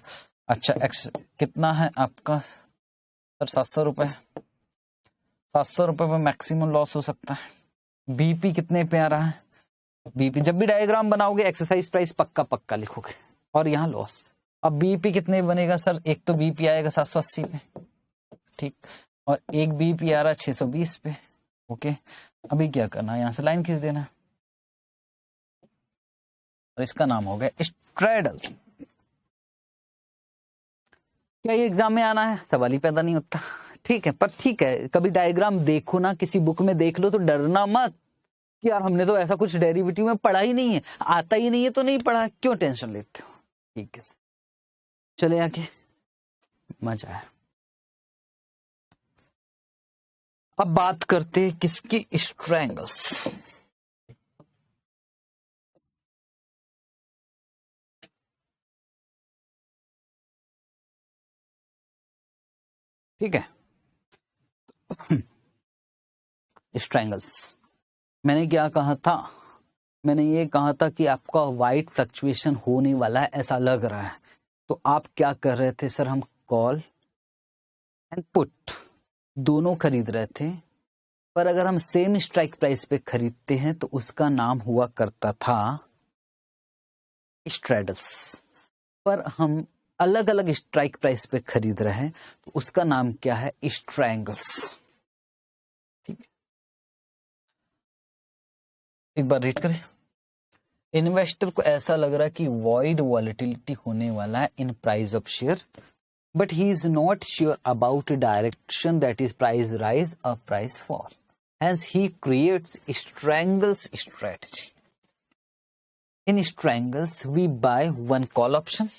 अच्छा एक्स कितना है आपका सर? 700 रुपए। 700 रुपए पे मैक्सिमम लॉस हो सकता है। बीपी कितने पे आ रहा है? बीपी जब भी डायग्राम बनाओगे एक्सरसाइज प्राइस पक्का पक्का लिखोगे, और यहाँ लॉस। अब बीपी कितने बनेगा सर? एक तो बीपी आएगा 780 पे, ठीक, और एक बीपी आ रहा है 620 पे। ओके, अभी क्या करना है, यहाँ से लाइन खींच देना, और इसका नाम हो गया स्ट्रेडल। क्या ये एग्जाम में आना है? सवाल ही पैदा नहीं होता। ठीक है, पर ठीक है, कभी डायग्राम देखो ना, किसी बुक में देख लो तो डरना मत कि यार हमने तो ऐसा कुछ डेरिवेटिव में पढ़ा ही नहीं है, आता ही नहीं है तो नहीं पढ़ा, क्यों टेंशन लेते हो। ठीक है, चले आगे, मजा आया। अब बात करते हैं किसकी? स्ट्रैंगल्स। ठीक है, स्ट्रैंगल्स। मैंने क्या कहा था? मैंने ये कहा था कि आपका वाइड फ्लक्चुएशन होने वाला है, ऐसा लग रहा है। तो आप क्या कर रहे थे सर? हम कॉल एंड पुट दोनों खरीद रहे थे, पर अगर हम सेम स्ट्राइक प्राइस पे खरीदते हैं तो उसका नाम हुआ करता था स्ट्रेडल्स। पर हम अलग अलग स्ट्राइक प्राइस पे खरीद रहे हैं तो उसका नाम क्या है? स्ट्रैंगल्स। ठीक है, एक बार रीड करें। इन्वेस्टर को ऐसा लग रहा है कि वॉइड वॉलेटिलिटी होने वाला है in price of share, but he is not sure about the direction, that is price rise or price fall. Hence he creates strangles strategy. In strangles we buy one call option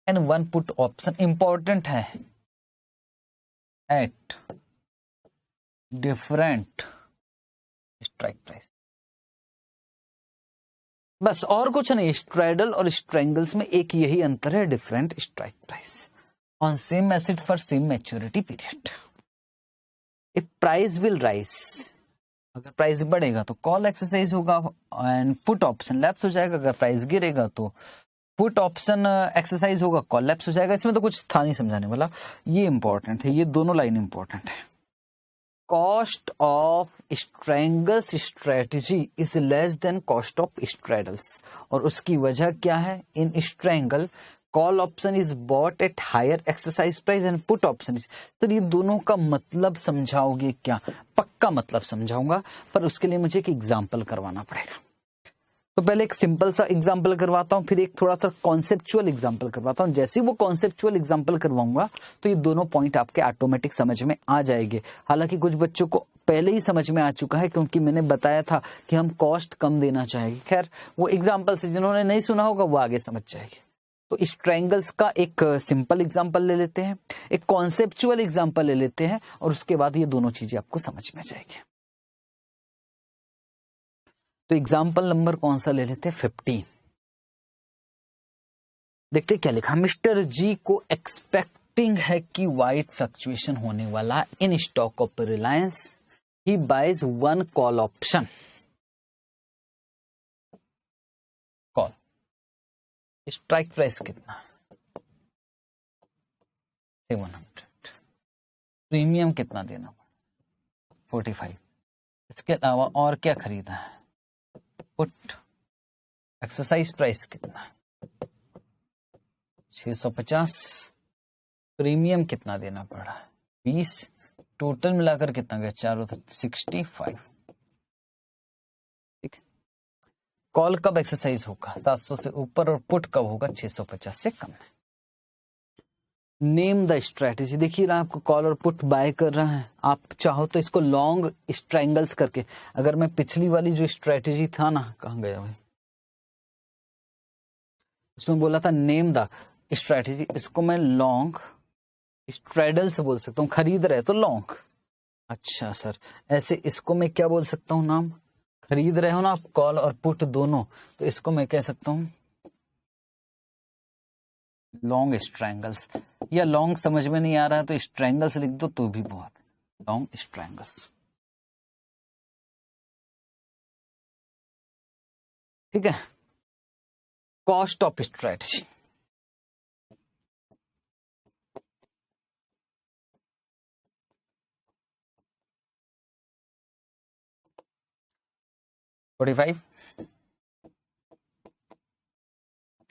and one put option. Important है, at different strike price. बस और कुछ नहीं। Straddle और strangles में एक यही अंतर है, different strike price on same asset for same maturity period. If price will rise, अगर प्राइस बढ़ेगा तो कॉल एक्सरसाइज होगा एंड पुट ऑप्शन लैप्स हो जाएगा। अगर प्राइस गिरेगा तो पुट ऑप्शन एक्सरसाइज होगा, कॉल लैप्स हो जाएगा। इसमें तो कुछ था नहीं समझाने वाला, ये इंपॉर्टेंट है, ये दोनों लाइन इंपॉर्टेंट है। Cost of strangles strategy is less than cost of straddles, और उसकी वजह क्या है? In strangle call option is bought at higher exercise price and put option is, तो ये दोनों का मतलब समझाओगे क्या? पक्का मतलब समझाऊंगा, पर उसके लिए मुझे एक एग्जाम्पल करवाना पड़ेगा। तो पहले एक सिंपल सा एग्जाम्पल करवाता हूँ, फिर एक थोड़ा सा कॉन्सेप्चुअल एग्जाम्पल करवाता हूँ। जैसे ही वो कॉन्सेप्चुअल एग्जाम्पल करवाऊंगा तो ये दोनों पॉइंट आपके ऑटोमेटिक समझ में आ जाएंगे। हालांकि कुछ बच्चों को पहले ही समझ में आ चुका है, क्योंकि मैंने बताया था कि हम कॉस्ट कम देना चाहेंगे। खैर, वो एग्जाम्पल से जिन्होंने नहीं सुना होगा वो आगे समझ जाएंगे। तो इस ट्रायंगल्स का एक सिंपल एग्जाम्पल ले लेते हैं, एक कॉन्सेप्चुअल एग्जाम्पल ले लेते हैं, और उसके बाद ये दोनों चीजें आपको समझ में जाएगी। तो एग्जाम्पल नंबर कौन सा ले लेते हैं? 15। देखते क्या लिखा। मिस्टर जी को एक्सपेक्टिंग है कि वाइड फ्लक्चुएशन होने वाला in stock of Reliance, he buys one call option. Call strike price कितना? 700। प्रीमियम कितना देना? 45। इसके अलावा और क्या खरीदा है? पुट। एक्सरसाइज प्राइस कितना? 650। प्रीमियम कितना देना पड़ा? 20। टोटल मिलाकर कितना गया? चारों तरफ 65। ठीक है। कॉल कब एक्सरसाइज होगा? 700 से ऊपर, और पुट कब होगा? 650 से कम। Name the strategy. देखिए ना, आपको कॉल और पुट बाय कर रहा है, आप चाहो तो इसको लॉन्ग स्ट्रैंगल्स करके, अगर मैं पिछली वाली जो स्ट्रेटेजी था ना, कहां गया भाई, उसमें बोला था नेम द स्ट्रेटेजी, इसको मैं लॉन्ग स्ट्रेडल्स बोल सकता हूँ। खरीद रहे तो लॉन्ग। अच्छा सर, ऐसे इसको मैं क्या बोल सकता हूँ नाम? खरीद रहे हो ना आप कॉल और पुट दोनों, तो इसको मैं कह सकता हूँ लॉन्ग स्ट्रैंगल्स। या लॉन्ग समझ में नहीं आ रहा है तो स्ट्रैंगल्स लिख दो तो भी बहुत। लॉन्ग स्ट्रैंगल्स, ठीक है। Cost of strategy. $45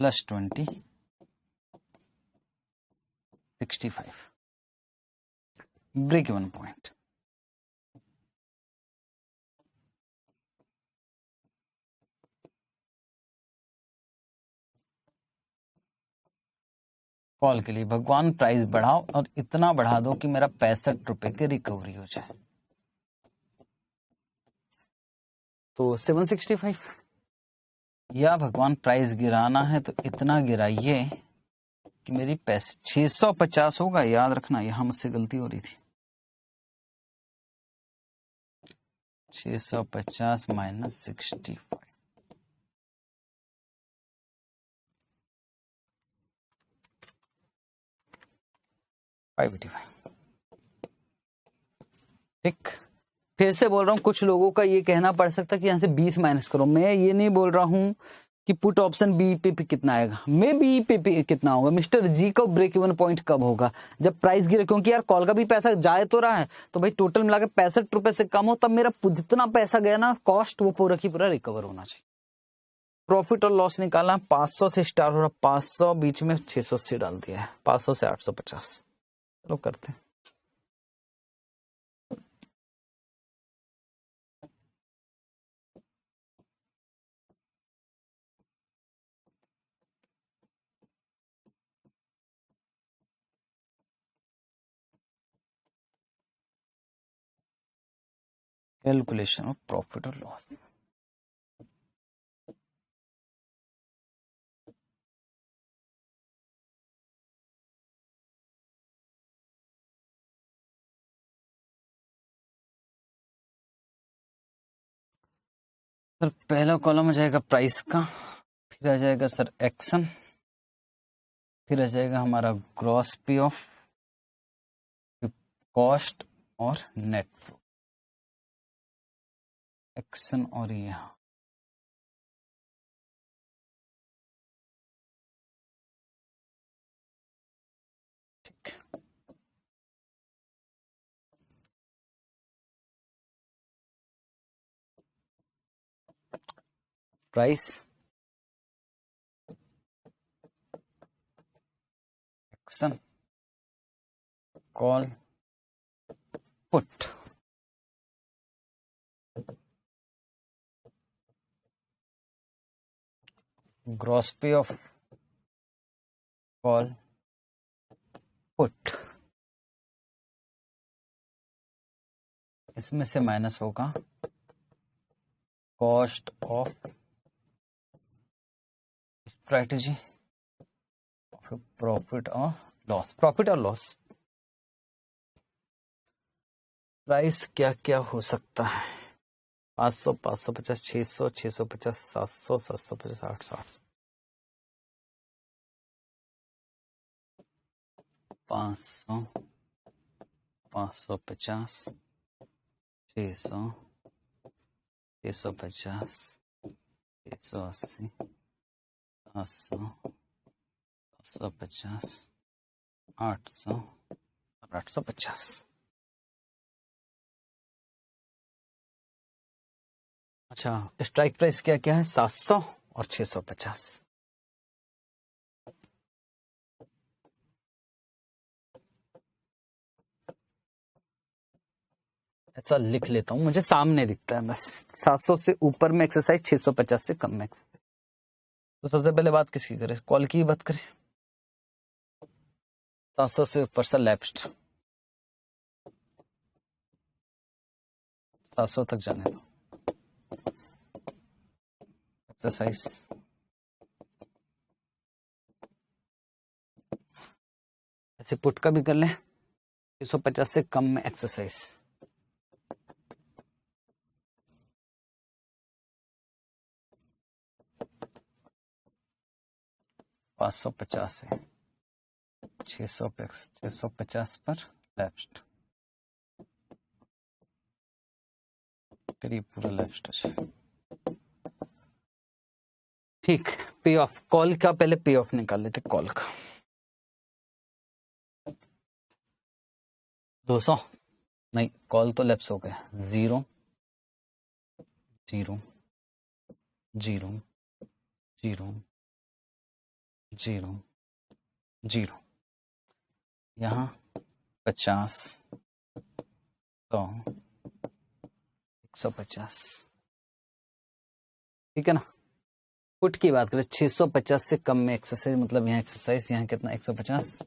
+ 20 65। Break even point. Call के लिए भगवान प्राइस बढ़ाओ और इतना बढ़ा दो कि मेरा 65 रुपए की रिकवरी हो जाए। तो 765। या भगवान प्राइस गिराना है तो इतना गिराइए कि मेरी 650 होगा। याद रखना, यहां मुझसे गलती हो रही थी। 650 - 65। 585। ठीक। फिर से बोल रहा हूं, कुछ लोगों का ये कहना पड़ सकता है कि यहां से 20 माइनस करो। मैं ये नहीं बोल रहा हूं कि पुट ऑप्शन बी पे कितना आएगा, मैं बी पे कितना होगा। मिस्टर जी का ब्रेक इवन पॉइंट कब होगा? जब प्राइस गिरे, क्योंकि यार कॉल का भी पैसा जाए तो रहा है, तो भाई टोटल मिलाकर 65 रुपए से कम हो, तब मेरा जितना पैसा गया ना कॉस्ट, वो पूरा की पूरा रिकवर होना चाहिए। प्रॉफिट और लॉस निकालना, 500 से स्टार्ट हो रहा, 500 बीच में 680 डाल दिया है, 500 से 850। चलो करते हैं। कैलकुलेशन ऑफ प्रॉफिट और लॉस। सर पहला कॉलम आ जाएगा प्राइस का, फिर आ जाएगा सर एक्शन, फिर आ जाएगा हमारा ग्रॉस पे ऑफ, कॉस्ट और नेट फ्लो। एक्शन और यहां ठीक। Price, action call put. Gross पे ऑफ कॉल पुट, इसमें से माइनस होगा कॉस्ट ऑफ स्ट्रैटेजी, प्रॉफिट और लॉस। प्रॉफिट और लॉस प्राइस क्या क्या हो सकता है? 500, 550, 600, 650, 700, 750, 800, 500, 550, 600, 650, 680, 700, 750, 800 और 850। अच्छा, स्ट्राइक प्राइस क्या क्या है? 700 और 650। ऐसा लिख लेता हूं, मुझे सामने दिखता है बस। 700 से ऊपर में एक्सरसाइज, 650 से कम में एक्सरसाइज। तो सबसे पहले बात किसकी करें? कॉल की बात करें। 700 से ऊपर से लेफ्ट, 700 तक जाने दो। एक्सरसाइज ऐसे पुट का भी कर लें, 650 से कम में एक्सरसाइज। $550 से 650 पर लेफ्ट, करीब पूरा लेफ्ट है। ठीक, पे ऑफ कॉल का पहले पे ऑफ निकाल लेते। कॉल का 200 नहीं, कॉल तो लेफ्ट हो गया। 0 0 0 0 0 0, यहाँ 50, 100, 150। ठीक है ना? पुट की बात करें, 650 से कम में एक्सरसाइज, मतलब यहाँ एक्सरसाइज, यहाँ कितना? 150,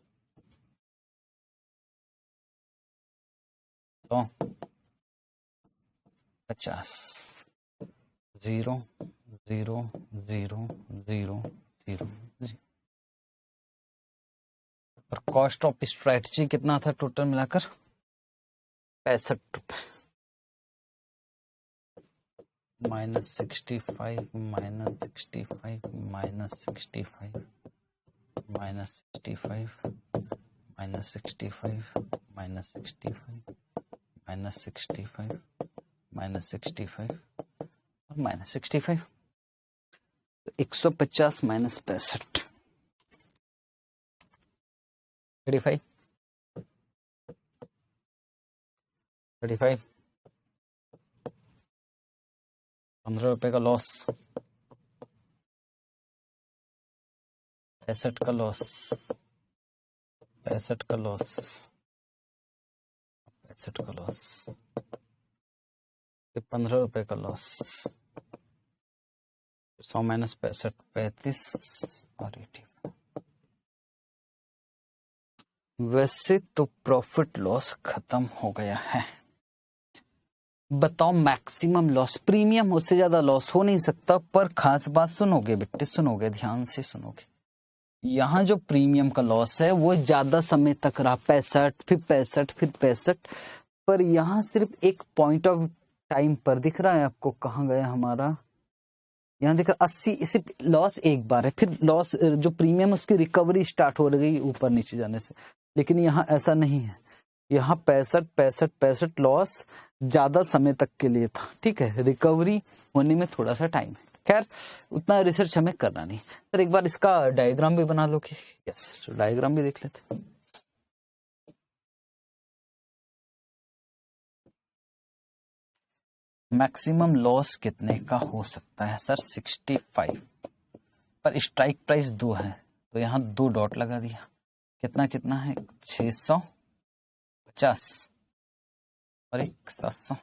100, 50, 0 0 0 0 0 0। और कॉस्ट ऑफ स्ट्रैटेजी कितना था टोटल मिलाकर? 65 रुपए। -65, -65, -65, -65, -65, -65, -65, -65 और -65। 150 माइनस 65, 35, 35, 15 रुपए का लॉस, 65 का लॉस, 65 का लॉस, 65 का लॉस, 15 रुपए का लॉस, 100 माइनस 65, 35 और 80। वैसे तो प्रॉफिट लॉस खत्म हो गया है। बताओ मैक्सिमम लॉस, प्रीमियम उससे ज्यादा लॉस हो नहीं सकता। पर खास बात सुनोगे बेटे, सुनोगे, ध्यान से सुनोगे। यहाँ जो प्रीमियम का लॉस है वो ज्यादा समय तक रहा, 65, फिर 65, फिर 65। पर यहाँ सिर्फ एक पॉइंट ऑफ टाइम पर दिख रहा है आपको। कहाँ गया हमारा? यहाँ दिख रहा 80। सिर्फ लॉस एक बार है, फिर लॉस जो प्रीमियम उसकी रिकवरी स्टार्ट हो रही ऊपर नीचे जाने से। लेकिन यहाँ ऐसा नहीं है। यहाँ 65, 65, 65 लॉस ज्यादा समय तक के लिए था। ठीक है, रिकवरी होने में थोड़ा सा टाइम है। खैर उतना रिसर्च हमें करना नहीं। सर एक बार इसका डायग्राम भी बना लो कि? यस, डायग्राम भी देख लेते। मैक्सिमम लॉस कितने का हो सकता है सर? 65। पर स्ट्राइक प्राइस 2 है तो यहाँ 2 डॉट लगा दिया। कितना कितना है, 650 और एक 700।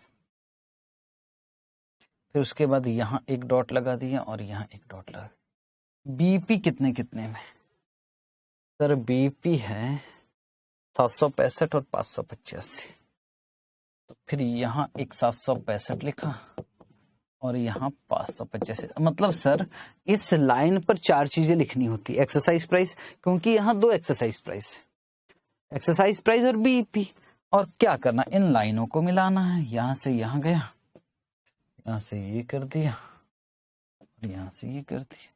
फिर उसके बाद यहाँ एक डॉट लगा दिया और यहाँ एक डॉट लगा। बीपी कितने कितने में सर? बीपी है 765 और 585। तो फिर यहाँ एक 765 लिखा और यहाँ 585। मतलब सर इस लाइन पर 4 चीजें लिखनी होती, एक्सरसाइज प्राइस, क्योंकि यहाँ 2 एक्सरसाइज प्राइस है, एक्सरसाइज प्राइस और बीपी। और क्या करना, इन लाइनों को मिलाना है। यहां से यहां गया, यहां से ये कर दिया और यहां से ये कर दिया।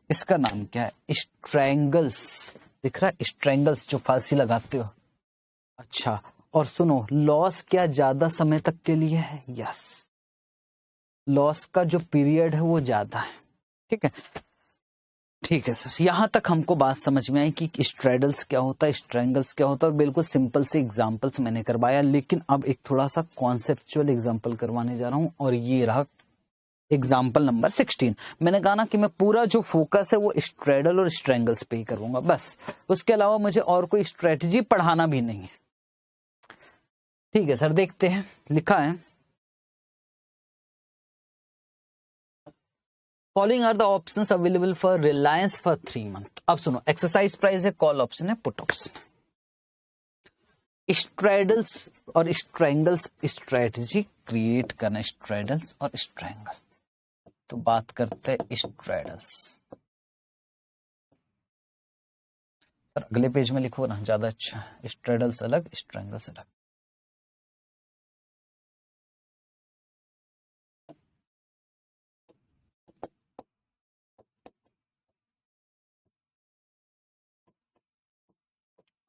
इसका नाम क्या है? स्ट्रैंगल्स। दिख रहा है? स्ट्रैंगल्स, जो फांसी लगाते हो। अच्छा, और सुनो, लॉस क्या ज्यादा समय तक के लिए है? यस, लॉस का जो पीरियड है वो ज्यादा है। ठीक है, ठीक है सर, यहां तक हमको बात समझ में आई कि स्ट्रैडल्स क्या होता है, स्ट्रैंगल्स क्या होता है, और बिल्कुल सिंपल से एग्जांपल्स मैंने करवाया। लेकिन अब एक थोड़ा सा कॉन्सेप्चुअल एग्जांपल करवाने जा रहा हूं, और ये रहा एग्जांपल नंबर 16। मैंने कहा ना कि मैं पूरा जो फोकस है वो स्ट्रैडल और स्ट्रैंगल्स पे ही करूंगा, बस। उसके अलावा मुझे और कोई स्ट्रेटजी पढ़ाना भी नहीं है। ठीक है सर, देखते हैं। लिखा है, following are the options available for Reliance for 3 month. अब सुनो, एक्सरसाइज प्राइस है, कॉल ऑप्शन है, पुट ऑप्शन है। स्ट्रैडल्स और स्ट्रैंगल्स स्ट्रेटजी क्रिएट करना, स्ट्रैडल्स और स्ट्रैंगल। तो बात करते हैं स्ट्रैडल्स। सर अगले पेज में लिखो ना, ज्यादा अच्छा है। स्ट्रैडल्स अलग, स्ट्रैंगल्स अलग।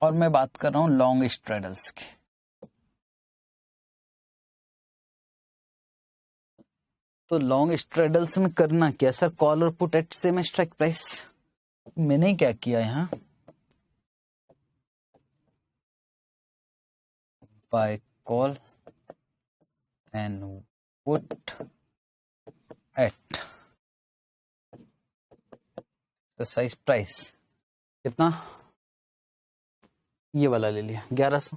और मैं बात कर रहा हूं लॉन्ग स्ट्रैडल्स की। तो लॉन्ग स्ट्रैडल्स में करना क्या सर? कॉल और put at same strike price. मैंने क्या किया यहां, buy call and put at exercise price कितना, ये वाला ले लिया 1100।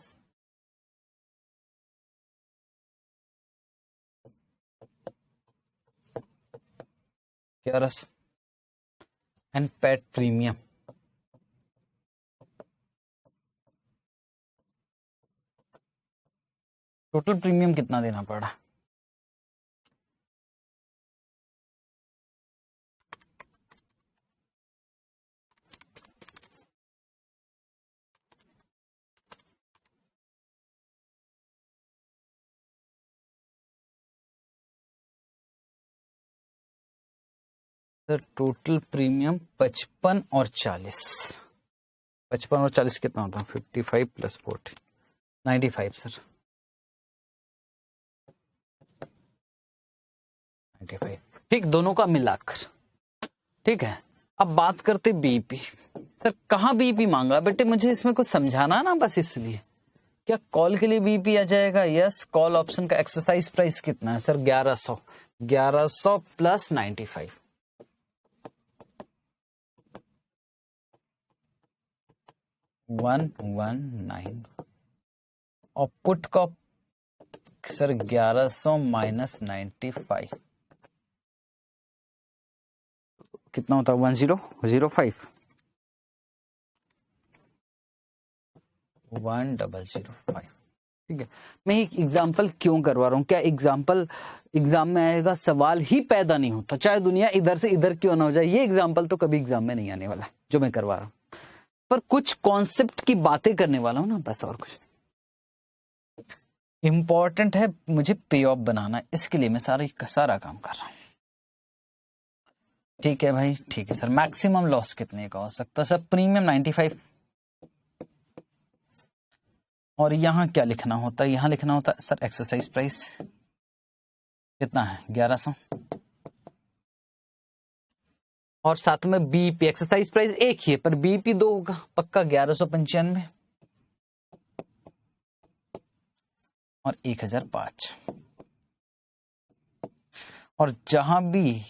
And paid premium total premium कितना देना पड़ा? सर टोटल प्रीमियम 55 और 40। 55 और 40 कितना होता है? 55 प्लस 40, 95 सर। 95, ठीक, दोनों का मिलाकर। ठीक है, अब बात करते बीपी। सर कहाँ बीपी मांगा बेटे? मुझे इसमें कुछ समझाना ना, बस इसलिए। क्या कॉल के लिए बीपी आ जाएगा? यस, कॉल ऑप्शन का एक्सरसाइज प्राइस कितना है सर? 1100। 1100 प्लस 95, 119। और पुट का सर 1100 माइनस 95 कितना होता है? 1005, 1005। ठीक है, मैं एक एग्जाम्पल क्यों करवा रहा हूं? क्या एग्जाम्पल एग्जाम में आएगा? सवाल ही पैदा नहीं होता, चाहे दुनिया इधर से इधर क्यों ना हो जाए। ये एग्जाम्पल तो कभी एग्जाम में नहीं आने वाला है जो मैं करवा रहा हूं, पर कुछ कॉन्सेप्ट की बातें करने वाला हूं ना, बस, और कुछ। इंपॉर्टेंट है मुझे पे ऑफ बनाना, इसके लिए मैं सारा काम कर रहा हूं। ठीक है भाई, ठीक है सर। मैक्सिमम लॉस कितने का हो सकता है सर? प्रीमियम 95। और यहां क्या लिखना होता है? यहां लिखना होता है सर एक्सरसाइज प्राइस कितना है? 1100। और साथ में बीपी, एक्सरसाइज प्राइस एक ही है पर बीपी 2 होगा पक्का, 1195 और 1005। और जहां भी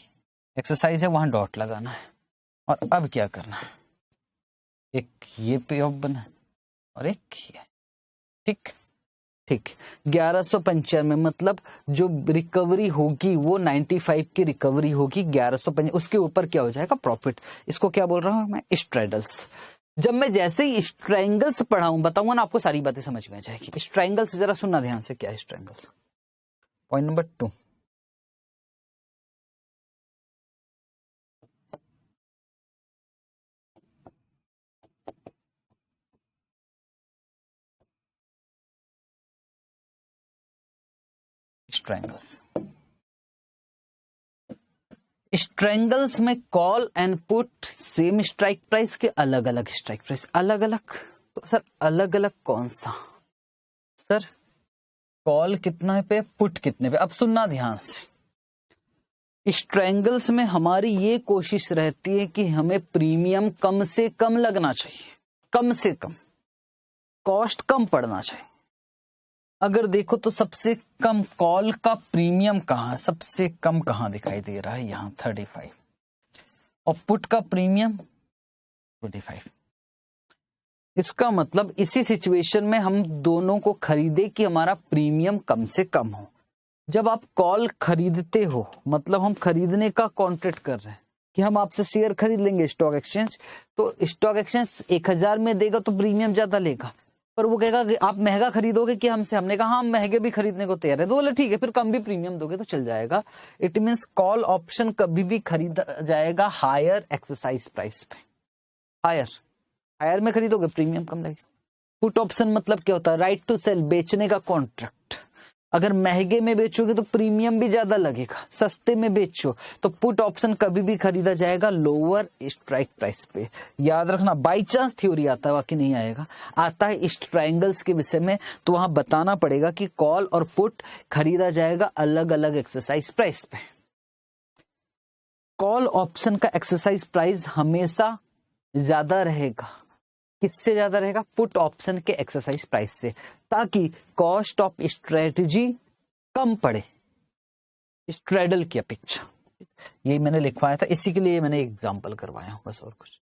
एक्सरसाइज है वहां डॉट लगाना है। और अब क्या करना है? एक ये पे ऑफ बना और एक ये। ठीक ठीक 1195 मतलब जो रिकवरी होगी वो 95 की रिकवरी होगी, 1195 उसके ऊपर क्या हो जाएगा प्रॉफिट। इसको क्या बोल रहा हूं मैं, स्ट्रेडल्स। जब मैं जैसे ही स्ट्रैंगल्स पढ़ाऊं बताऊंगा ना आपको सारी बातें समझ में आ जाएगी। स्ट्रैंगल्स जरा सुनना ध्यान से, क्या है strangles. Point number 2, strangles. Strangles में call and put same strike price के अलग अलग स्ट्राइक प्राइस, अलग अलग। तो सर अलग अलग कौन सा, सर कॉल कितना पे, पुट कितने पे। अब सुनना ध्यान से, स्ट्रैंगल्स में हमारी ये कोशिश रहती है कि हमें प्रीमियम कम से कम लगना चाहिए, कम से कम कॉस्ट कम पड़ना चाहिए। अगर देखो तो सबसे कम कॉल का प्रीमियम कहां, सबसे कम कहां दिखाई दे रहा है, यहां 35, और पुट का प्रीमियम 25। इसका मतलब इसी सिचुएशन में हम दोनों को खरीदे कि हमारा प्रीमियम कम से कम हो। जब आप कॉल खरीदते हो मतलब हम खरीदने का कॉन्ट्रैक्ट कर रहे हैं कि हम आपसे शेयर खरीद लेंगे स्टॉक एक्सचेंज, तो स्टॉक एक्सचेंज 1000 में देगा तो प्रीमियम ज्यादा लेगा, पर वो कहेगा कि आप महंगा खरीदोगे कि हमसे, हमने कहा हम महंगे भी खरीदने को तैयार है, तो बोले ठीक है फिर कम भी प्रीमियम दोगे तो चल जाएगा। इट मीन्स कॉल ऑप्शन कभी भी खरीदा जाएगा हायर एक्सरसाइज प्राइस पे, हायर में खरीदोगे प्रीमियम कम लगेगा। पुट ऑप्शन मतलब क्या होता है, राइट टू सेल, बेचने का कॉन्ट्रैक्ट। अगर महंगे में बेचोगे तो प्रीमियम भी ज्यादा लगेगा, सस्ते में बेचो तो पुट ऑप्शन कभी भी खरीदा जाएगा लोअर स्ट्राइक प्राइस पे। याद रखना, बाई चांस थ्योरी आता है, बाकी नहीं आएगा, आता है स्ट्राइंगल्स के विषय में, तो वहां बताना पड़ेगा कि कॉल और पुट खरीदा जाएगा अलग अलग एक्सरसाइज प्राइस पे। कॉल ऑप्शन का एक्सरसाइज प्राइस हमेशा ज्यादा रहेगा, किससे ज्यादा रहेगा, पुट ऑप्शन के एक्सरसाइज प्राइस से, ताकि कॉस्ट ऑफ स्ट्रेटजी कम पड़े स्ट्रेडल की अपेक्षा। यही मैंने लिखवाया था, इसी के लिए मैंने एग्जांपल करवाया हूं, बस और कुछ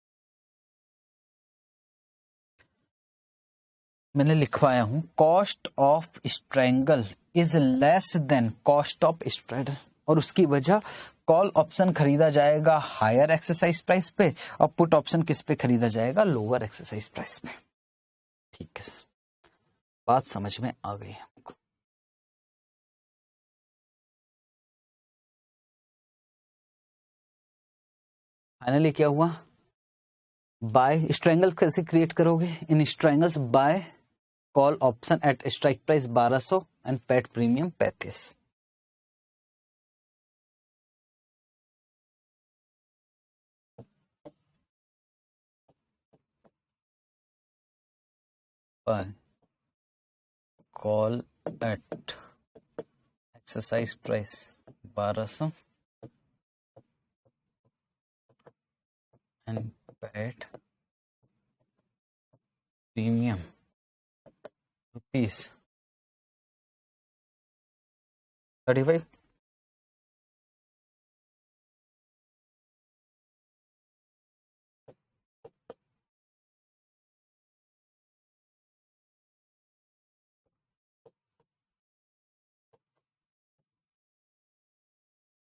मैंने लिखवाया हूं। Cost of strangle is less than cost of straddle, और उसकी वजह कॉल ऑप्शन खरीदा जाएगा हायर एक्सरसाइज प्राइस पे और पुट ऑप्शन किस पे खरीदा जाएगा, लोअर एक्सरसाइज प्राइस पे। ठीक है सर, बात समझ में आ गई हमको। फाइनली क्या हुआ, बाय स्ट्रैंगल कैसे क्रिएट करोगे, in strangles buy call option at strike price 1200 and paid premium 35। Buy call at exercise price 1200 and paid premium rupees 35।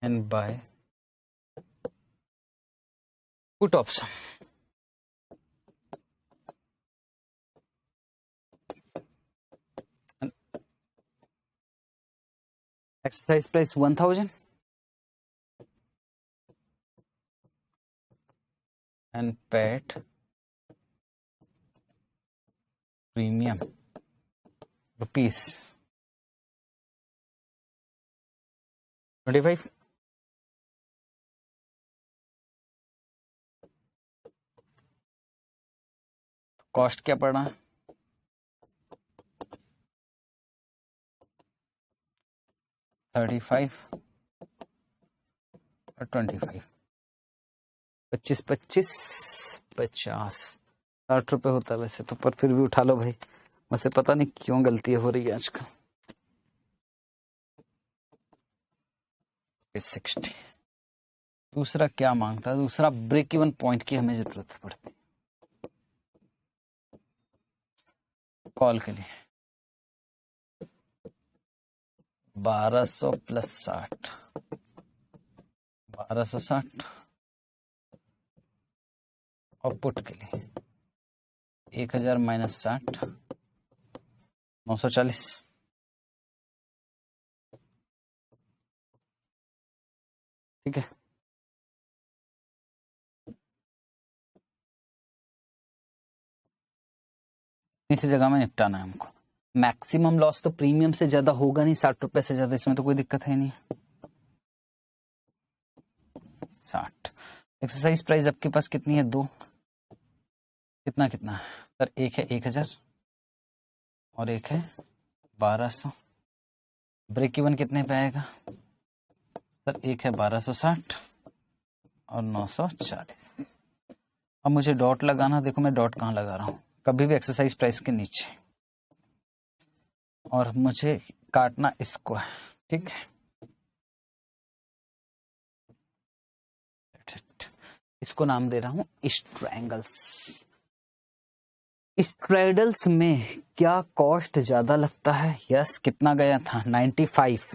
and buy put option and exercise price 1000 and paid premium rupees 25। Cost क्या पड़ा है, 35 और 25, 25 25 50 60 रुपए होता है वैसे तो, पर फिर भी उठा लो भाई, मुझसे पता नहीं क्यों गलती हो रही है आजकल। 60। दूसरा क्या मांगता है, दूसरा ब्रेक इवन पॉइंट की हमें जरूरत पड़ती है। कॉल के लिए 1200 प्लस 60, 1260 और पुट के लिए 1000 माइनस 60, 940। ठीक है, इसी जगह में निपटाना है हमको। मैक्सिमम लॉस तो प्रीमियम से ज्यादा होगा नहीं, 60 रुपए से ज्यादा, इसमें तो कोई दिक्कत है नहीं। 60। एक्सरसाइज प्राइस आपके पास कितनी है? 2। कितना कितना है सर? एक है 1000 और एक है 1200। ब्रेक इवन कितने पे आएगा सर? एक है 1260 और 940। अब मुझे डॉट लगाना, देखो मैं डॉट कहाँ लगा रहा हूँ, कभी भी एक्सरसाइज प्राइस के नीचे, और मुझे काटना इसको है। ठीक है, इसको नाम दे रहा हूं स्ट्रैंगल्स। स्ट्रैडल्स में क्या कॉस्ट ज्यादा लगता है? यस, कितना गया था? 95,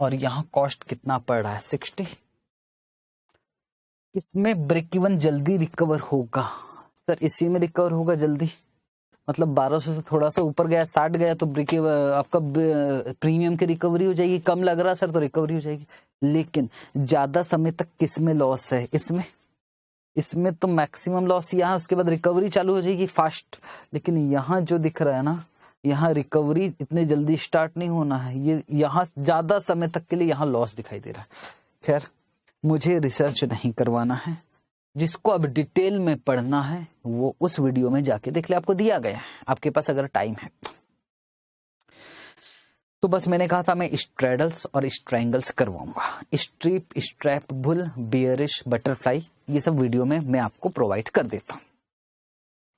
और यहां कॉस्ट कितना पड़ रहा है? 60। इसमें ब्रेक इवन जल्दी रिकवर होगा सर, इसी में रिकवर होगा जल्दी। मतलब 1200 से थोड़ा सा ऊपर गया, 60 गया तो ब्रेक आपका प्रीमियम की रिकवरी हो जाएगी। कम लग रहा सर तो रिकवरी हो जाएगी, लेकिन ज्यादा समय तक किसमें लॉस है? इसमें तो मैक्सिमम लॉस यहाँ, उसके बाद रिकवरी चालू हो जाएगी फास्ट। लेकिन यहाँ जो दिख रहा है ना, यहाँ रिकवरी इतने जल्दी स्टार्ट नहीं होना है, ये यहाँ ज्यादा समय तक के लिए यहाँ लॉस दिखाई दे रहा है। खैर, मुझे रिसर्च नहीं करवाना है, जिसको अब डिटेल में पढ़ना है वो उस वीडियो में जाके देख ले, आपको दिया गया है, आपके पास अगर टाइम है तो बस मैंने कहा था मैं स्ट्रैडल्स और स्ट्रैंगल्स करवाऊंगा। Strip, strap, bull, bearish, butterfly, ये सब वीडियो में मैं आपको प्रोवाइड कर देता हूं।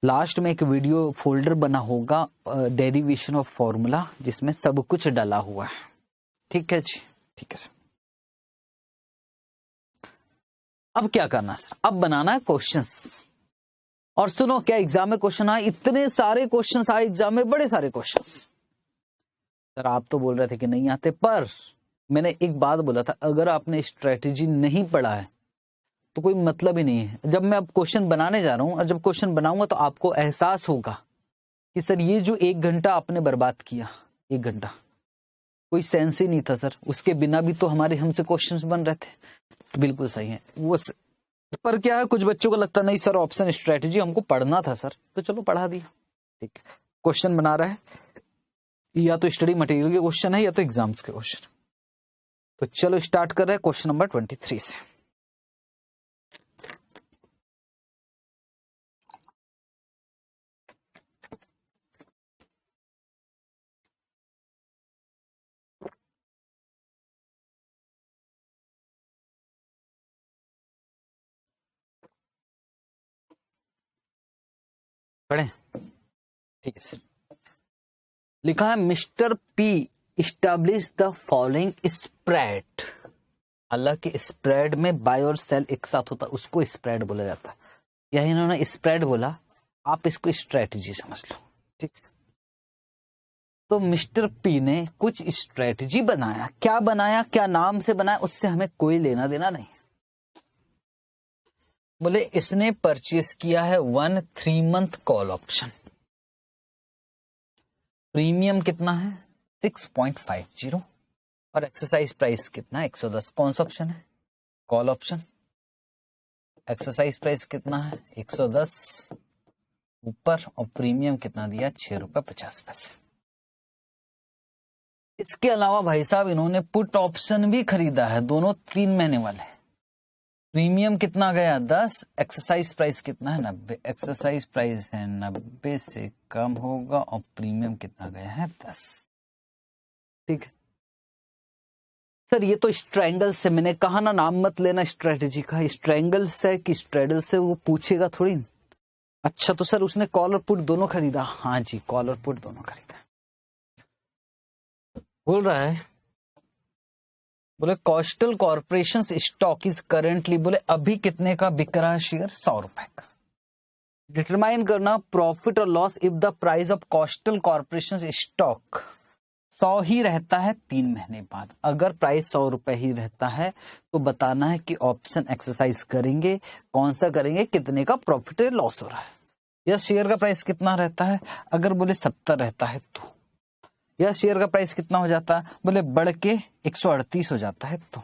लास्ट में एक वीडियो फोल्डर बना होगा डेरिवेशन ऑफ फॉर्मूला, जिसमें सब कुछ डाला हुआ है। ठीक है जी, ठीक है सर। अब क्या करना सर? अब बनाना है क्वेश्चंस। और सुनो, क्या एग्जाम में क्वेश्चन आए? इतने सारे क्वेश्चंस आए एग्जाम में, बड़े सारे क्वेश्चंस। सर आप तो बोल रहे थे कि नहीं आते, पर मैंने एक बात बोला था, अगर आपने स्ट्रेटेजी नहीं पढ़ा है तो कोई मतलब ही नहीं है। जब मैं अब क्वेश्चन बनाने जा रहा हूं और जब क्वेश्चन बनाऊंगा तो आपको एहसास होगा कि सर ये जो 1 घंटा आपने बर्बाद किया, 1 घंटा कोई सेंस ही नहीं था सर, उसके बिना भी तो हमसे क्वेश्चंस बन रहे थे। बिल्कुल सही है वो पर क्या है, कुछ बच्चों को लगता नहीं सर ऑप्शन स्ट्रेटेजी हमको पढ़ना था सर, तो चलो पढ़ा दिया। ठीक, क्वेश्चन बना रहा है, या तो स्टडी मटेरियल के क्वेश्चन है या तो एग्जाम्स के क्वेश्चन। तो चलो स्टार्ट कर रहे हैं क्वेश्चन नंबर 23 से। पढ़े? ठीक है सर। लिखा है mister P establish the following spread. हालांकि स्प्रेड में बाय और सेल एक साथ होता है, उसको स्प्रेड बोला जाता है। यही इन्होंने स्प्रेड बोला, आप इसको स्ट्रेटजी समझ लो। ठीक, तो मिस्टर पी ने कुछ स्ट्रेटजी बनाया। क्या बनाया, क्या नाम से बनाया, उससे हमें कोई लेना देना नहीं। बोले इसने परचेस किया है 1 3 मंथ कॉल ऑप्शन। प्रीमियम कितना है? 6.50 और एक्सरसाइज प्राइस कितना है? 110। कौन सा ऑप्शन है? Call option. एक्सरसाइज प्राइस कितना है? 110 ऊपर, और प्रीमियम कितना दिया? 6 रुपए 50 पैसे। इसके अलावा भाई साहब इन्होंने पुट ऑप्शन भी खरीदा है, दोनों 3 महीने वाले। प्रीमियम कितना गया? 10। एक्सरसाइज प्राइस कितना है? 90। एक्सरसाइज प्राइस है 90 से कम होगा, और प्रीमियम कितना गया है? 10। ठीक है सर, ये तो स्ट्रैंगल से, मैंने कहा ना नाम मत लेना स्ट्रेटेजी का। स्ट्रैंगल से कि स्ट्रेडल से वो पूछेगा थोड़ी। अच्छा तो सर उसने कॉल और पुट दोनों खरीदा? हाँ जी, कॉल और पुट दोनों खरीदा। बोल रहा है, बोले coastal corporation stock is currently, बोले अभी कितने का बिक रहा है शेयर? 100 रुपए का। डिटरमाइन करना प्रॉफिट और loss if the price of coastal corporation stock 100 ही रहता है 3 महीने बाद। अगर प्राइस 100 रुपए ही रहता है तो बताना है कि ऑप्शन एक्सरसाइज करेंगे, कौन सा करेंगे, कितने का प्रॉफिट या लॉस हो रहा है, या शेयर का प्राइस कितना रहता है। अगर बोले 70 रहता है तो, या शेयर का प्राइस कितना हो जाता है, बोले बढ़ के 138 हो जाता है तो,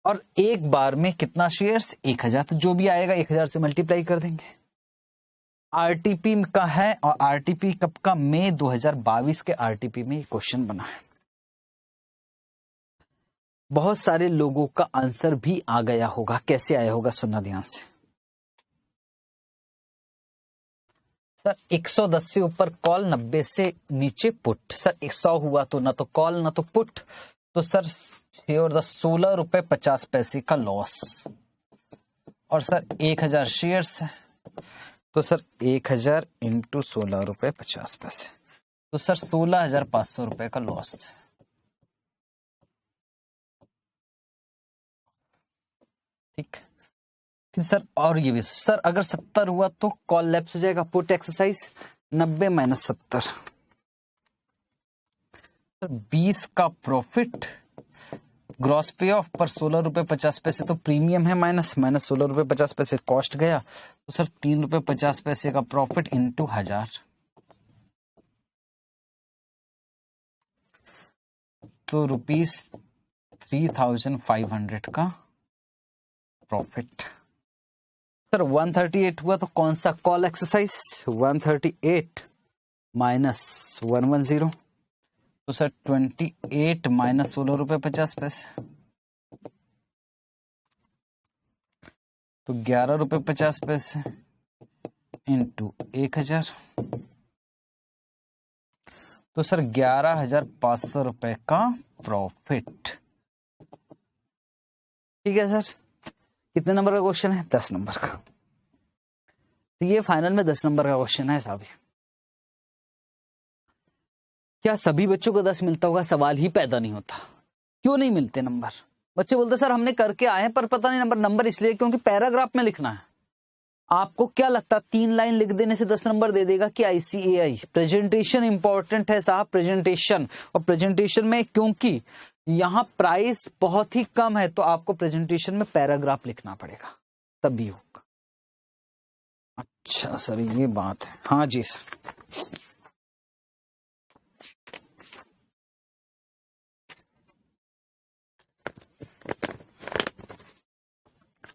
और एक बार में कितना शेयर्स 1000, तो जो भी आएगा 1000 से मल्टीप्लाई कर देंगे। आरटीपी का है, और आरटीपी कब का, मई 2022 के आरटीपी में क्वेश्चन बना है। बहुत सारे लोगों का आंसर भी आ गया होगा, कैसे आया होगा सुनना ध्यान से। सर 110 से ऊपर कॉल, 90 से नीचे पुट। सर 100 हुआ तो ना तो कॉल ना तो पुट, तो सर 16 रुपए 50 पैसे का लॉस। और सर 1000 शेयर्स है तो सर 1000 इंटू 16 रुपए 50 पैसे, तो सर 16,500 रुपए का लॉस। ठीक है सर। और ये भी सर अगर 70 हुआ तो कॉल लैप्स हो जाएगा, पुट एक्सरसाइज 90 माइनस 70, सर 20 का प्रॉफिट, ग्रॉस पे ऑफ पर 16 रुपए 50 पैसे तो प्रीमियम है, माइनस 16 रुपए 50 पैसे कॉस्ट गया, तो सर 3 रुपए 50 पैसे का प्रॉफिट इंटू 1000, तो ₹3,500 का प्रॉफिट। सर 138 हुआ तो कौन सा, कॉल एक्सरसाइज 138 माइनस 110, तो सर 28 माइनस 16 रुपए 50 पैसे, तो 11 रुपए 50 पैसे इंटू 1000, तो सर 11,500 रुपए का प्रॉफिट। ठीक है सर। कितने नंबर का क्वेश्चन है, 10 नंबर का। तो ये फाइनल में 10 नंबर का क्वेश्चन है साहब। क्या सभी बच्चों को 10 मिलता होगा, सवाल ही पैदा नहीं होता। क्यों नहीं मिलते नंबर, बच्चे बोलते सर हमने करके आए पर पता नहीं नंबर इसलिए क्योंकि पैराग्राफ में लिखना है। आपको क्या लगता है 3 लाइन लिख देने से 10 नंबर दे देगा कि ICAI? प्रेजेंटेशन इंपॉर्टेंट है साहब, प्रेजेंटेशन। और प्रेजेंटेशन में क्योंकि यहाँ प्राइस बहुत ही कम है तो आपको प्रेजेंटेशन में पैराग्राफ लिखना पड़ेगा, तभी होगा। अच्छा सर ये बात है, हाँ जी सर।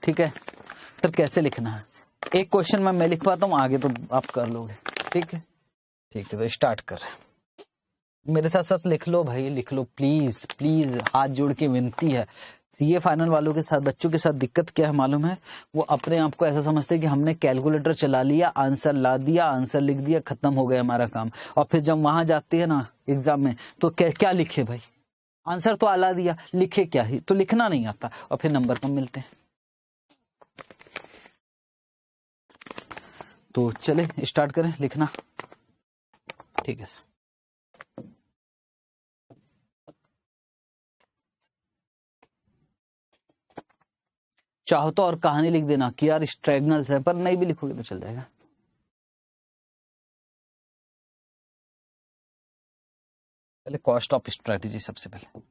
ठीक है सर, कैसे लिखना है, एक क्वेश्चन मैं लिखवाता हूँ, आगे तो आप कर लोगे। ठीक है तो स्टार्ट कर, मेरे साथ साथ लिख लो भाई, लिख लो प्लीज प्लीज, हाथ जोड़ के विनती है। CA फाइनल वालों के साथ, बच्चों के साथ दिक्कत क्या है मालूम है, वो अपने आप को ऐसा समझते हैं कि हमने कैलकुलेटर चला लिया, आंसर ला दिया, आंसर लिख दिया, खत्म हो गया हमारा काम। और फिर जब वहां जाते हैं ना एग्जाम में तो क्या लिखे भाई, आंसर तो ला दिया, लिखे क्या ही, तो लिखना नहीं आता और फिर नंबर कम मिलते हैं। तो चले स्टार्ट करें लिखना। ठीक है सर। चाहो तो और कहानी लिख देना कि यार स्ट्रैगनल्स है, पर नहीं भी लिखोगे तो चल जाएगा। पहले कॉस्ट ऑफ स्ट्रेटेजी सबसे पहले।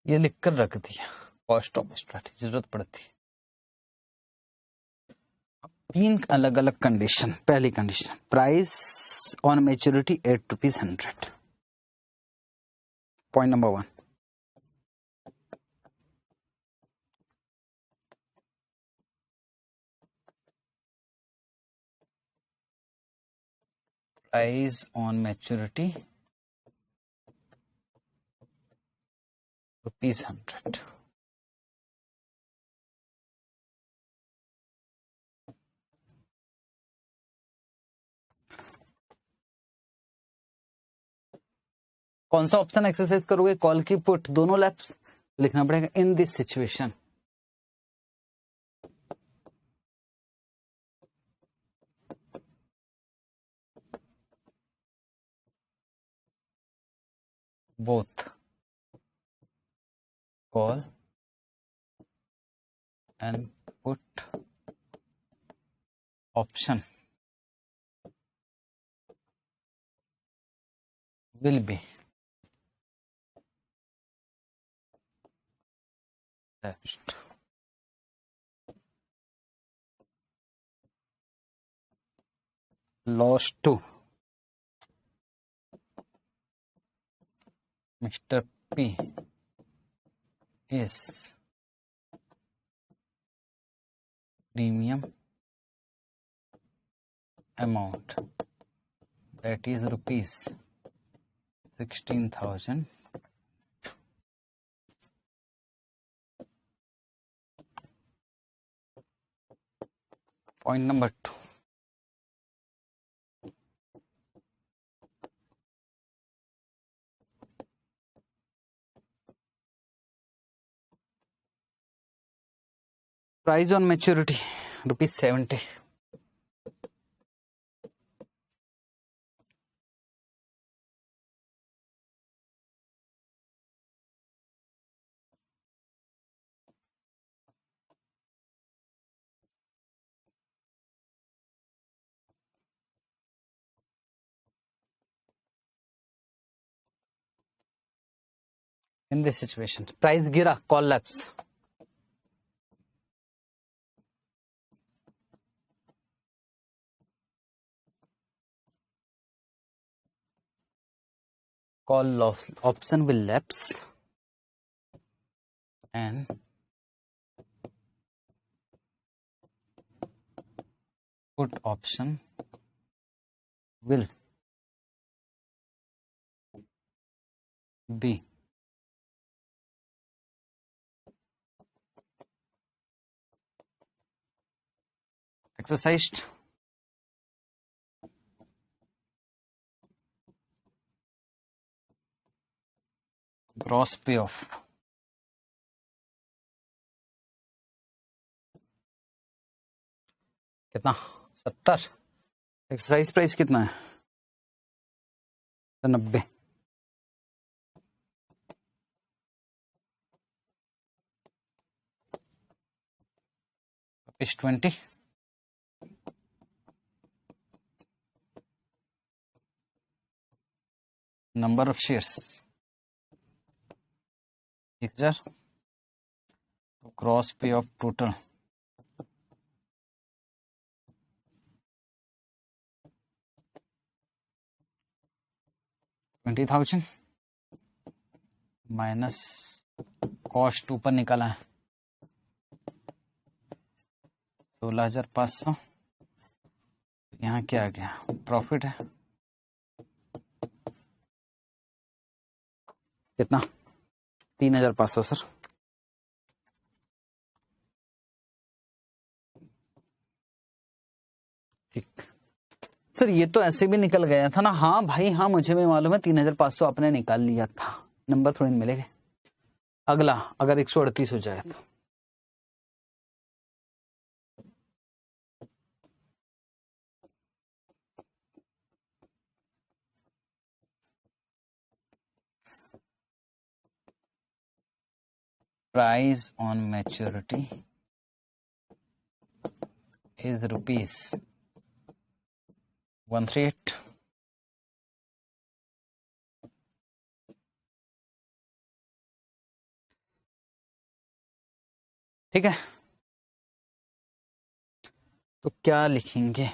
ये लिखकर रख दिया, कॉस्ट ऑफ स्ट्रेटेजी जरूरत पड़ती है। 3 अलग अलग कंडीशन। पहली condition, price on maturity ₹8.100। Point number 1। Price on maturity ₹100. कौन सा ऑप्शन एक्सरसाइज करोगे? कॉल की पुट दोनों लैप्स लिखना पड़ेगा। In this situation both call and put option will be attached. Loss to Mr. P is premium amount, that is rupees 16,000. Point number 2. Price on maturity ₹70. In this situation, price गिरा, call lapse. Call option will lapse and put option will be exercised. Gross payoff कितना? 70. Exercise price कितना है? 90. ₹20. Number of shares 1000. तो cross पे of total 20,000 minus cost ऊपर निकाला है 16,500. यहाँ क्या आ गया? प्रॉफिट है कितना? 3,500 सर. ठीक सर, ये तो ऐसे भी निकल गया था ना. हाँ भाई हाँ, मुझे भी मालूम है 3,500 आपने निकाल लिया था. नंबर थोड़े मिलेंगे. अगला अगर 138 हो जाए तो प्राइस ऑन मैच्योरिटी is ₹138. ठीक है, तो क्या लिखेंगे?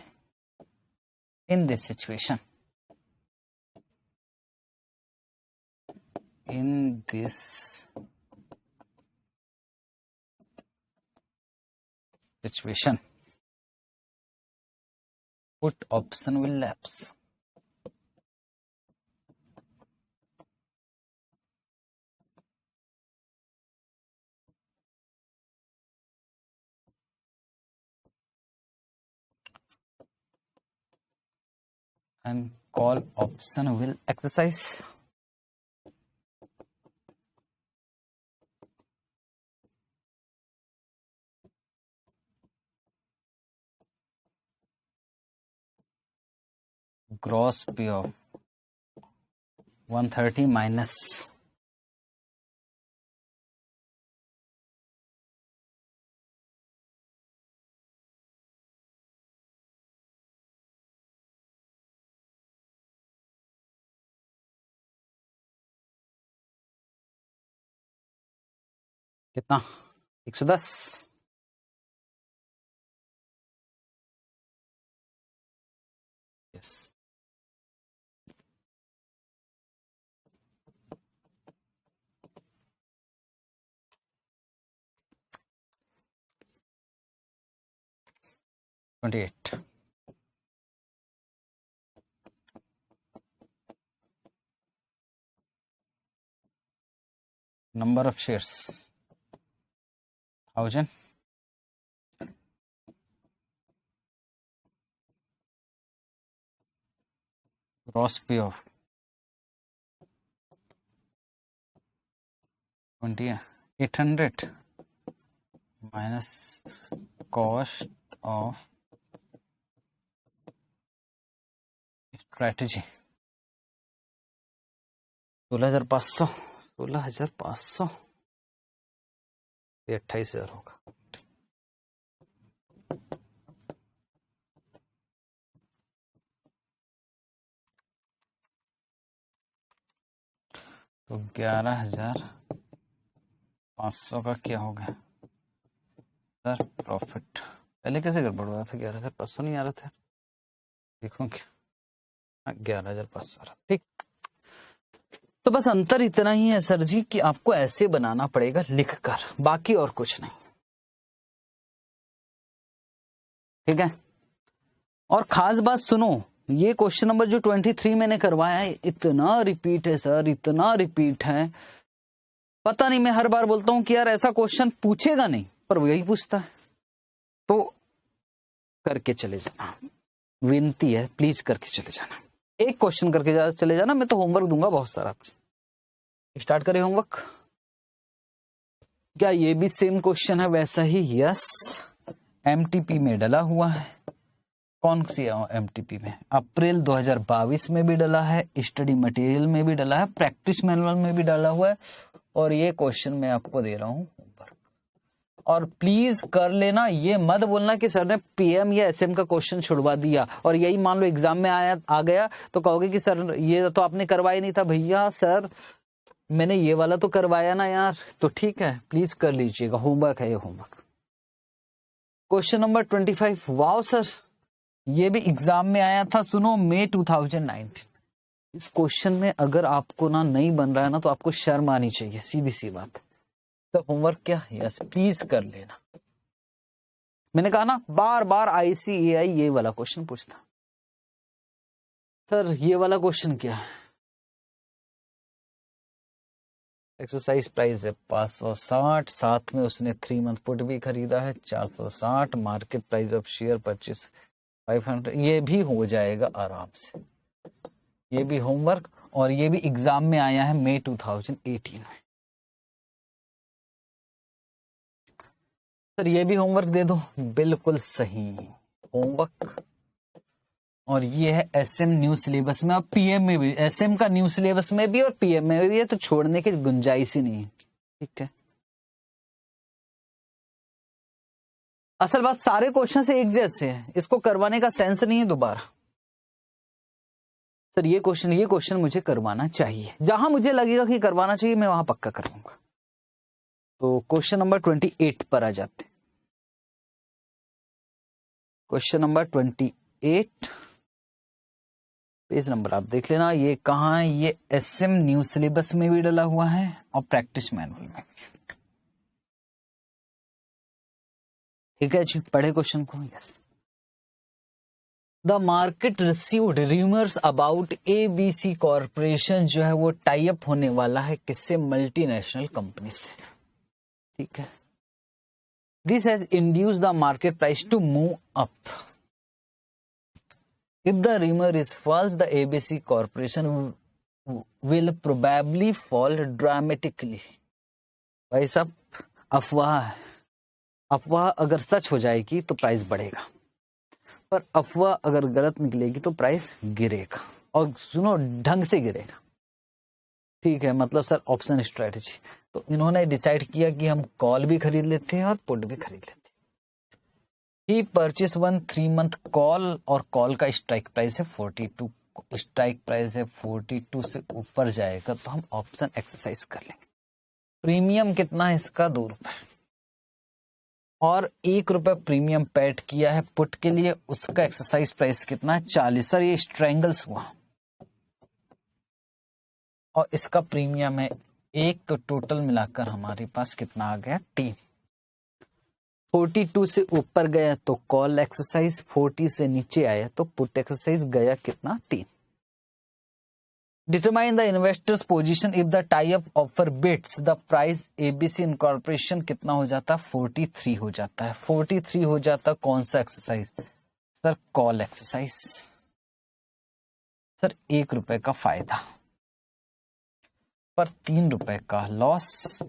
In this situation, in this situation put option will lapse and call option will exercise. Gross P of 130 minus कितना 110. Yes, $28. Number of shares 1000. Gross P of 800 minus cost of strategy 16,500. 16,500 ये 28,000 होगा. तो 11,500 का क्या हो गया सर प्रॉफिट? पहले कैसे गड़बड़ हुआ था? 11,500 नहीं आ रहा था. देखो क्या 11,500. ठीक, तो बस अंतर इतना ही है सर जी कि आपको ऐसे बनाना पड़ेगा लिखकर, बाकी और कुछ नहीं. ठीक है, और खास बात सुनो, ये क्वेश्चन नंबर जो 23 मैंने करवाया है इतना रिपीट है सर, इतना रिपीट है, पता नहीं, मैं हर बार बोलता हूं कि यार ऐसा क्वेश्चन पूछेगा नहीं, पर वो यही पूछता है. तो करके चले जाना, विनती है, प्लीज करके चले जाना. एक क्वेश्चन करके चले जाना, मैं तो होमवर्क दूंगा बहुत सारा. स्टार्ट करें होमवर्क. क्या ये भी सेम क्वेश्चन है वैसा ही? यस, एमटीपी में डला हुआ है. कौन सी एमटीपी में? अप्रैल 2022 में भी डला है, स्टडी मटेरियल में भी डला है, प्रैक्टिस मैनुअल में भी डाला हुआ है, और ये क्वेश्चन मैं आपको दे रहा हूं होमवर्क. और प्लीज कर लेना, ये मत बोलना कि सर ने पीएम या एसएम का क्वेश्चन छुड़वा दिया और यही मान लो एग्जाम में आ गया तो कहोगे कि सर ये तो आपने करवाया नहीं था. भैया सर मैंने ये वाला तो करवाया ना यार. तो ठीक है, प्लीज कर लीजिएगा, होमवर्क है ये homework. Question number 25. Wow sir, ये भी एग्जाम में आया था. सुनो, मई 2019. इस क्वेश्चन में अगर आपको ना नहीं बन रहा है ना तो आपको शर्म आनी चाहिए, सीधी सी बात. तो होमवर्क क्या? यस, प्लीज कर लेना. मैंने कहा ना, बार बार ICAI ये वाला क्वेश्चन पूछता. सर ये वाला क्वेश्चन क्या है? एक्सरसाइज प्राइस है 560, साथ में उसने 3 मंथ पुट भी खरीदा है 460, market price of share purchase 500. ये भी हो जाएगा आराम से, ये भी होमवर्क, और ये भी एग्जाम में आया है मई 2018 में. सर ये भी होमवर्क दे दो. बिल्कुल सही, होमवर्क. और ये है एसएम न्यू सिलेबस में और पीएम में भी. एसएम का न्यू सिलेबस में भी और पीएम में भी है, तो छोड़ने की गुंजाइश ही नहीं है. ठीक है, असल बात सारे क्वेश्चन से एक जैसे है, इसको करवाने का सेंस नहीं है दोबारा. सर ये क्वेश्चन मुझे करवाना चाहिए, जहां मुझे लगेगा कि करवाना चाहिए मैं वहां पक्का कर लूंगा. तो क्वेश्चन नंबर 28 पर आ जाते. क्वेश्चन नंबर 28, पेज नंबर आप देख लेना. ये कहाँ है? ये एसएम न्यू सिलेबस में भी डला हुआ है और प्रैक्टिस मैनुअल में भी. ठीक है जी, पढ़े क्वेश्चन को. Yes, the market received rumours about ABC corporation जो है वो टाई अप होने वाला है किससे? मल्टीनेशनल कंपनी से. ठीक है, this has induced the market price to move up. If the rumor is false, the ABC Corporation will probably fall dramatically. भाई साहब, अफवाह है, अफवाह अगर सच हो जाएगी तो प्राइस बढ़ेगा, पर अफवाह अगर गलत निकलेगी तो प्राइस गिरेगा, और सुनो ढंग से गिरेगा। ठीक है, मतलब सर ऑप्शन स्ट्रेटजी। तो इन्होंने डिसाइड किया कि हम कॉल भी खरीद लेते हैं और पुट भी खरीद लेते हैं। ही परचेस 1 3-month कॉल, और कॉल का स्ट्राइक प्राइस है 42, स्ट्राइक प्राइस है 42 से ऊपर जाएगा तो हम ऑप्शन एक्सरसाइज कर लेंगे। प्रीमियम कितना है इसका? 2 रुपए, और 1 रुपए प्रीमियम पेड किया है पुट के लिए, उसका एक्सरसाइज प्राइस कितना है? 40। सर ये स्ट्रैंगल्स हुआ, और इसका प्रीमियम है 1, तो टोटल मिलाकर हमारे पास कितना आ गया? 3। 42 से ऊपर गया तो कॉल एक्सरसाइज, 40 से नीचे आया तो पुट एक्सरसाइज, गया कितना? 3। Determine the investors position if the tie up offer bits the price ABC incorporation, कितना हो जाता? 43 हो जाता है। 43 हो जाता कौन सा exercise? Sir call exercise. Sir 1 रुपए का फायदा पर 3 रुपए का लॉस,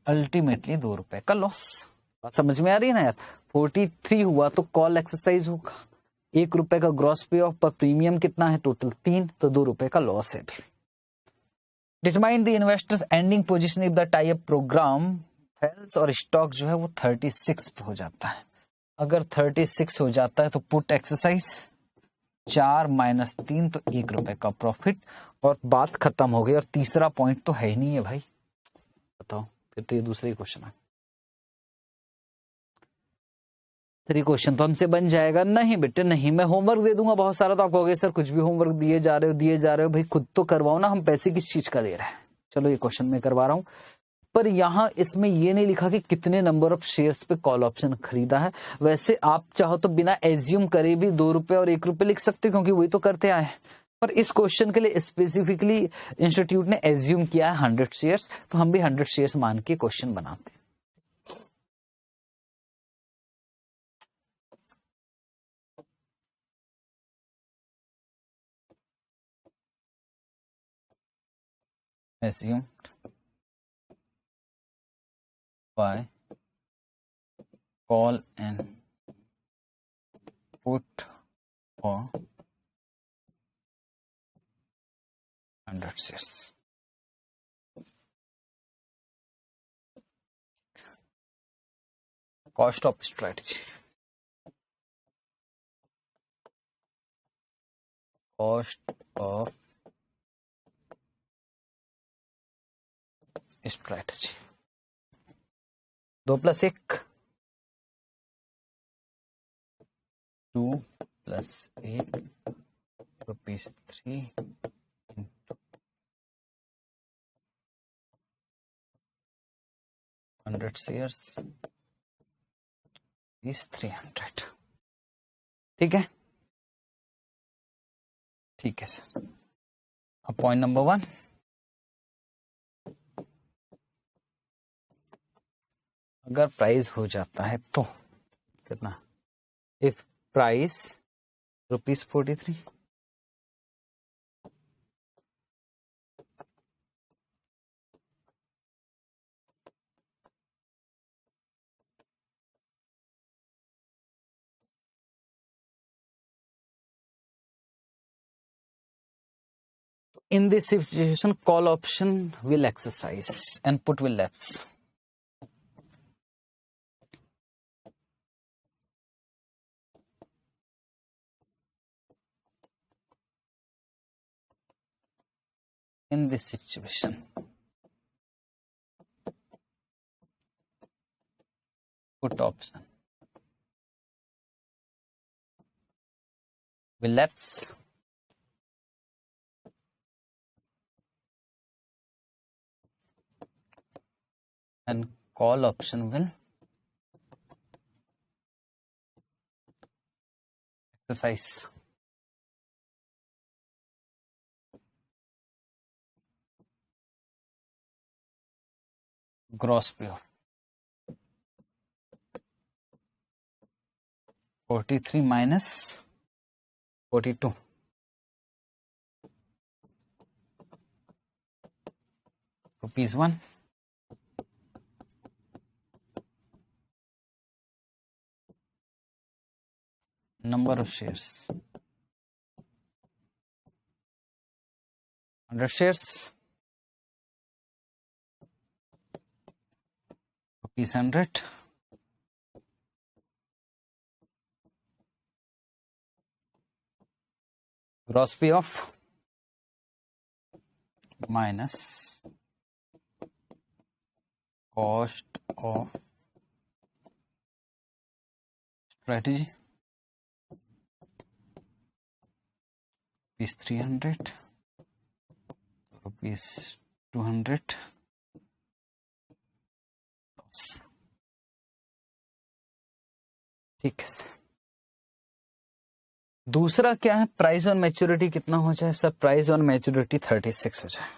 अल्टीमेटली 2 रुपए का लॉस। बात समझ में आ रही है ना यार? 43 हुआ तो कॉल एक्सरसाइज होगा, 1 रुपए का ग्रॉस पे ऑफ, पर प्रीमियम कितना है? टोटल 3, तो 2 रुपए का लॉस है भी। Determine the investors ending position if the tie up program fails, और स्टॉक जो है वो 36 पे हो जाता है। अगर 36 हो जाता है तो पुट एक्सरसाइज 4 माइनस 3, तो 1 रुपए का प्रॉफिट, और बात खत्म हो गई। और तीसरा पॉइंट तो है ही नहीं है भाई, बताओ फिर तो ये दूसरे क्वेश्चन है। 3 क्वेश्चन तो हमसे बन जाएगा। नहीं बेटे नहीं, मैं होमवर्क दे दूंगा बहुत सारा, तो आप कहोगे सर कुछ भी होमवर्क दिए जा रहे हो। भाई खुद तो करवाओ ना, हम पैसे किस चीज का दे रहे हैं। चलो ये क्वेश्चन मैं करवा रहा हूं, पर यहाँ इसमें ये नहीं लिखा कि कितने नंबर ऑफ शेयर्स पे कॉल ऑप्शन खरीदा है। वैसे आप चाहो तो बिना एज्यूम करे भी 2 रुपए और 1 रुपए लिख सकते हो, क्योंकि वही तो करते आए। पर इस क्वेश्चन के लिए स्पेसिफिकली इंस्टीट्यूट ने एज्यूम किया है 100 शेयर्स, तो हम भी 100 शेयर्स मान के क्वेश्चन बनाते हैं। assumed by call and put for 100 shares. Cost of strategy. Cost of strategy. 2 + 1 2 + 1 ₹3 into 100 shares is 300। ठीक है, ठीक है सर। अब पॉइंट नंबर 1, अगर प्राइस हो जाता है तो कितना? If price ₹43, in this situation call option will exercise and put will lapse. In this situation put option will lapse and call option will exercise. Gross payoff 43 minus 42, ₹1. Number of shares, 100 shares, ₹100. Gross payoff minus cost of strategy, ₹300, ₹200 loss. ठीक है sir. दूसरा क्या है, price on maturity कितना हो जाए sir? Price on maturity 36 हो जाए।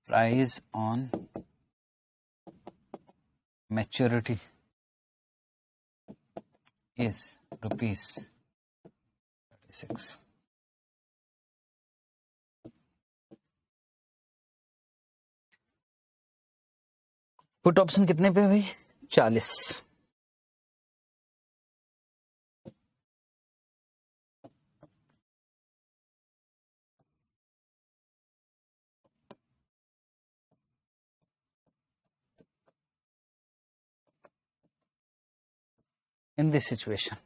Price on maturity is ₹36. Put option कितने पे है भाई? 40। In this situation,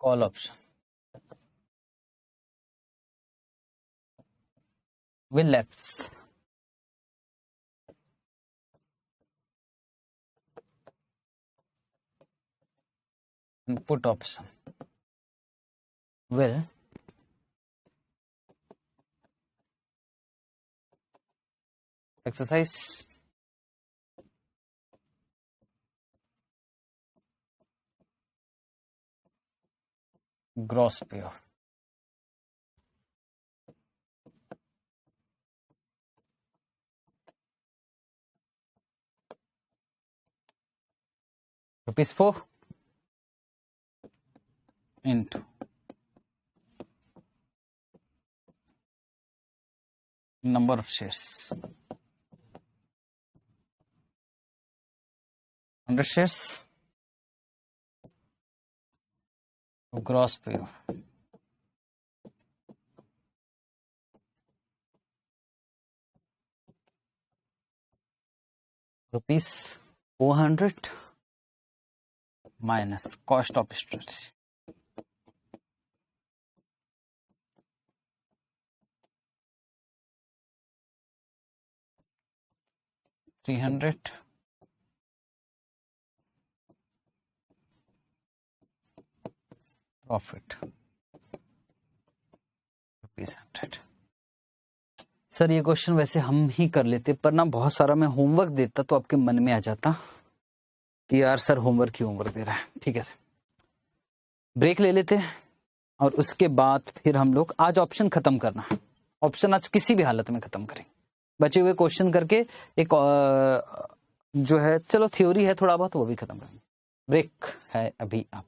call option will lapse. And put option will exercise. Gross payoff ₹4 into number of shares, 100 shares, gross payoff ₹400 minus cost of strategy, $300 profit ₹100। Sir ये question वैसे हम ही कर लेते, पर ना बहुत सारा मैं होमवर्क देता तो आपके मन में आ जाता कि यार सर होमवर्क ही होमवर्क दे रहा है। ठीक है सर, ब्रेक ले लेते हैं और उसके बाद फिर हम लोग आज ऑप्शन खत्म करना है। ऑप्शन आज किसी भी हालत में खत्म करेंगे, बचे हुए क्वेश्चन करके एक जो है चलो थ्योरी है थोड़ा बहुत वो भी खत्म करेंगे। ब्रेक है अभी आप